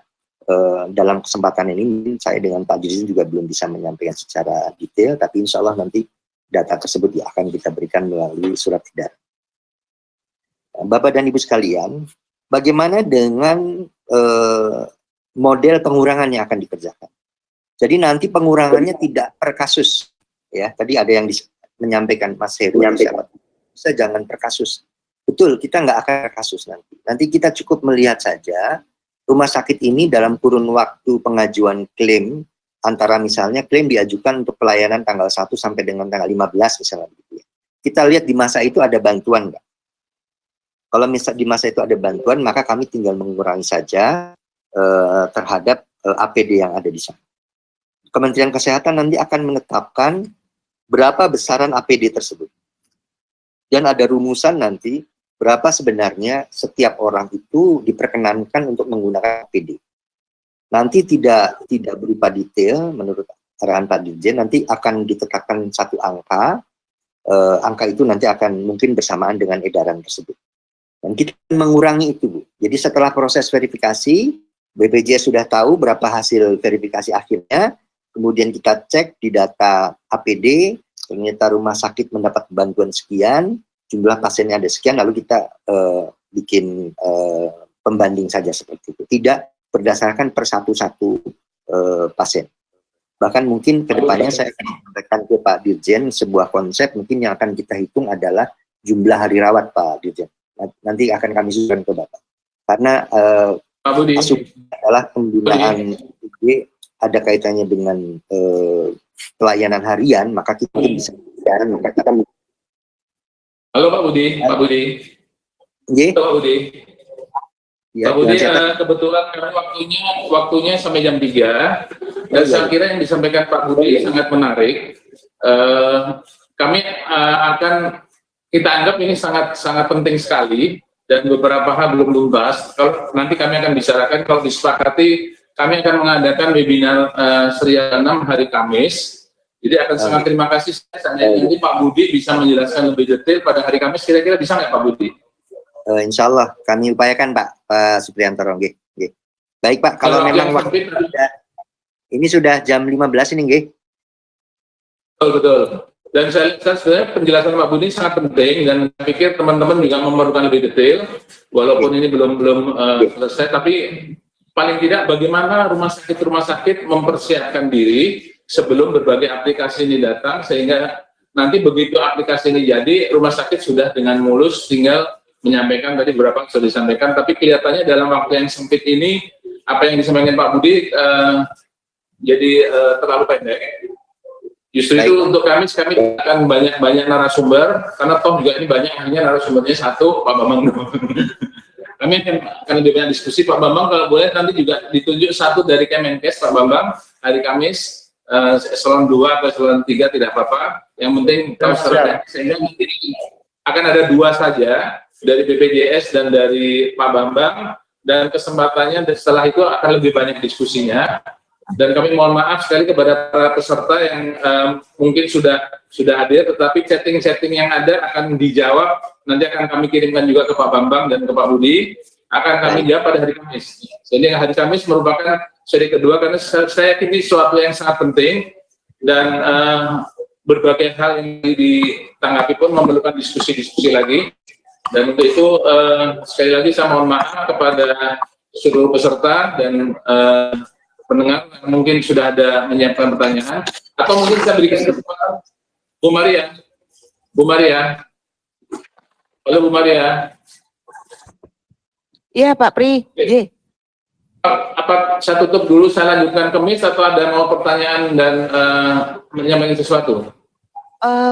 dalam kesempatan ini saya dengan Pak Dirjen juga belum bisa menyampaikan secara detail, tapi insya Allah nanti data tersebut akan kita berikan melalui surat edaran. Bapak dan Ibu sekalian, bagaimana dengan model pengurangan yang akan dikerjakan? Jadi nanti pengurangannya tidak per kasus, ya. Tadi ada yang menyampaikan Mas Heru, saya jangan per kasus. Betul, kita nggak akan per kasus nanti. Nanti kita cukup melihat saja rumah sakit ini dalam kurun waktu pengajuan klaim, antara misalnya klaim diajukan untuk pelayanan tanggal 1 sampai dengan tanggal 15 misalnya. Kita lihat di masa itu ada bantuan nggak? Kalau misal di masa itu ada bantuan, maka kami tinggal mengurangi saja terhadap APD yang ada di sana. Kementerian Kesehatan nanti akan menetapkan berapa besaran APD tersebut. Dan ada rumusan nanti berapa sebenarnya setiap orang itu diperkenankan untuk menggunakan APD. Nanti tidak berupa detail menurut arahan Pak Dirjen, nanti akan ditetapkan satu angka angka itu nanti akan mungkin bersamaan dengan edaran tersebut. Dan kita mengurangi itu, Bu. Jadi setelah proses verifikasi, BPJS sudah tahu berapa hasil verifikasi akhirnya, kemudian kita cek di data APD, ternyata rumah sakit mendapat bantuan sekian, jumlah pasiennya ada sekian, lalu kita bikin pembanding saja seperti itu. Tidak berdasarkan per satu-satu pasien. Bahkan mungkin kedepannya saya akan sampaikan ke Pak Dirjen sebuah konsep mungkin yang akan kita hitung adalah jumlah hari rawat, Pak Dirjen. Nanti akan kami susun ke Bapak. Karena Pak Budi adalah pembinaan IG ada kaitannya dengan pelayanan harian, maka kita bisa Halo Pak Budi, Pak Budi. Halo Pak Budi. Ya, Pak Budi, kebetulan karena waktunya sampai jam 3, dan saya kira yang disampaikan Pak Budi sangat menarik. Kami akan kita anggap ini sangat penting sekali, dan beberapa hal belum tuntas. Kalau nanti kami akan bicarakan, kalau disepakati, kami akan mengadakan webinar Serial 6 hari Kamis. Jadi akan sangat terima kasih. Nanti Pak Budi bisa menjelaskan lebih detail pada hari Kamis. Kira-kira bisa nggak Pak Budi? Insya Allah kami upayakan Pak Supriyantoro. Baik Pak, kalau memang waktu ini sudah jam 15 ini, nggih. Betul. Dan saya sebenarnya penjelasan Pak Budi sangat penting, dan saya pikir teman-teman juga memerlukan lebih detail, walaupun ini belum selesai, tapi paling tidak bagaimana rumah sakit mempersiapkan diri sebelum berbagai aplikasi ini datang, sehingga nanti begitu aplikasi ini jadi, rumah sakit sudah dengan mulus tinggal menyampaikan tadi beberapa sudah disampaikan, tapi kelihatannya dalam waktu yang sempit ini apa yang disampaikan Pak Budi jadi terlalu pendek. Justru itu untuk kami akan banyak narasumber, karena toh juga ini hanya narasumbernya satu, Pak Bambang. Kami akan lebih banyak diskusi. Pak Bambang kalau boleh nanti juga ditunjuk satu dari Kemenkes, Pak Bambang, hari Kamis, eselon 2 atau eselon 3 tidak apa-apa. Yang penting sehingga nanti akan ada 2 saja, dari BPJS dan dari Pak Bambang, dan kesempatannya setelah itu akan lebih banyak diskusinya. Dan kami mohon maaf sekali kepada para peserta yang mungkin sudah hadir, tetapi chatting yang ada akan dijawab, nanti akan kami kirimkan juga ke Pak Bambang dan ke Pak Budi, akan kami jawab pada hari Kamis. Jadi hari Kamis merupakan seri kedua, karena saya yakin ini sesuatu yang sangat penting, dan berbagai hal yang ditanggapi pun memerlukan diskusi lagi. Dan untuk itu sekali lagi saya mohon maaf kepada seluruh peserta dan pendengar yang mungkin sudah ada menyiapkan pertanyaan, atau mungkin saya berikan kesempatan Bu Maria. Halo Bu Maria. Iya Pak Pri. Apa saya tutup dulu, saya lanjutkan Kamis, atau ada mau pertanyaan dan menyampaikan sesuatu?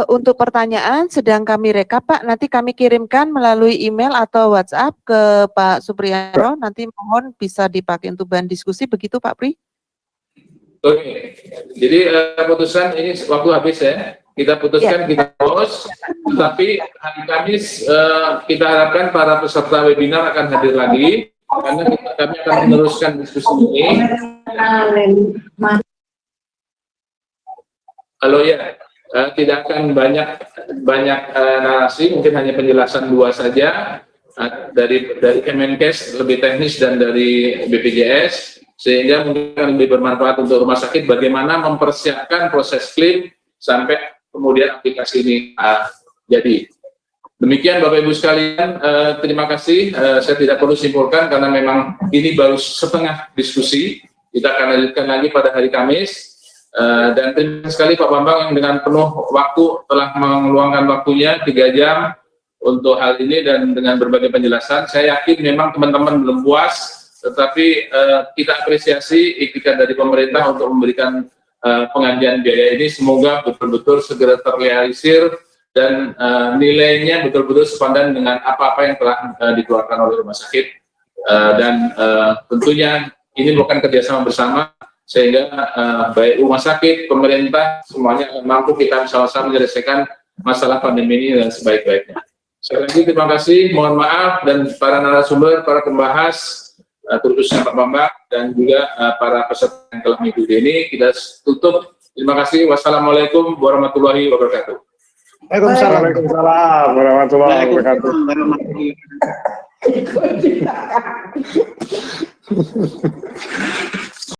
Untuk pertanyaan sedang kami rekap Pak, nanti kami kirimkan melalui email atau WhatsApp ke Pak Supriyanto, nanti mohon bisa dipakai untuk bahan diskusi, begitu Pak Pri? Oke, jadi putusan ini waktu habis ya, kita putuskan kita close, tapi hari Kamis kita harapkan para peserta webinar akan hadir lagi, karena kami akan meneruskan diskusi ini. Halo ya. Tidak akan banyak narasi, mungkin hanya penjelasan 2 saja, dari Kemenkes lebih teknis dan dari BPJS, sehingga mungkin akan lebih bermanfaat untuk rumah sakit bagaimana mempersiapkan proses klaim sampai kemudian aplikasi ini jadi. Demikian Bapak Ibu sekalian, terima kasih. Saya tidak perlu simpulkan karena memang ini baru setengah diskusi. Kita akan lanjutkan lagi pada hari Kamis. Dan terima kasih sekali Pak Bambang yang dengan penuh waktu telah meluangkan waktunya 3 jam untuk hal ini dan dengan berbagai penjelasan. Saya yakin memang teman-teman belum puas, tetapi kita apresiasi ikhtiar dari pemerintah untuk memberikan pengajian biaya ini. Semoga betul-betul segera terrealisir dan nilainya betul-betul sepadan dengan apa-apa yang telah dikeluarkan oleh rumah sakit. Dan tentunya ini bukan kerjasama bersama, sehingga baik rumah sakit, pemerintah, semuanya mampu kita sama-sama menyelesaikan masalah pandemi ini dengan sebaik-baiknya. Sekali lagi terima kasih, mohon maaf, dan para narasumber, para pembahas, terkhususnya Pak Bambang, dan juga para peserta yang telah mengikuti ini, kita tutup. Terima kasih, wassalamualaikum warahmatullahi wabarakatuh. Waalaikumsalam. Waalaikumsalam warahmatullahi wabarakatuh. Waalaikumsalam warahmatullahi wabarakatuh.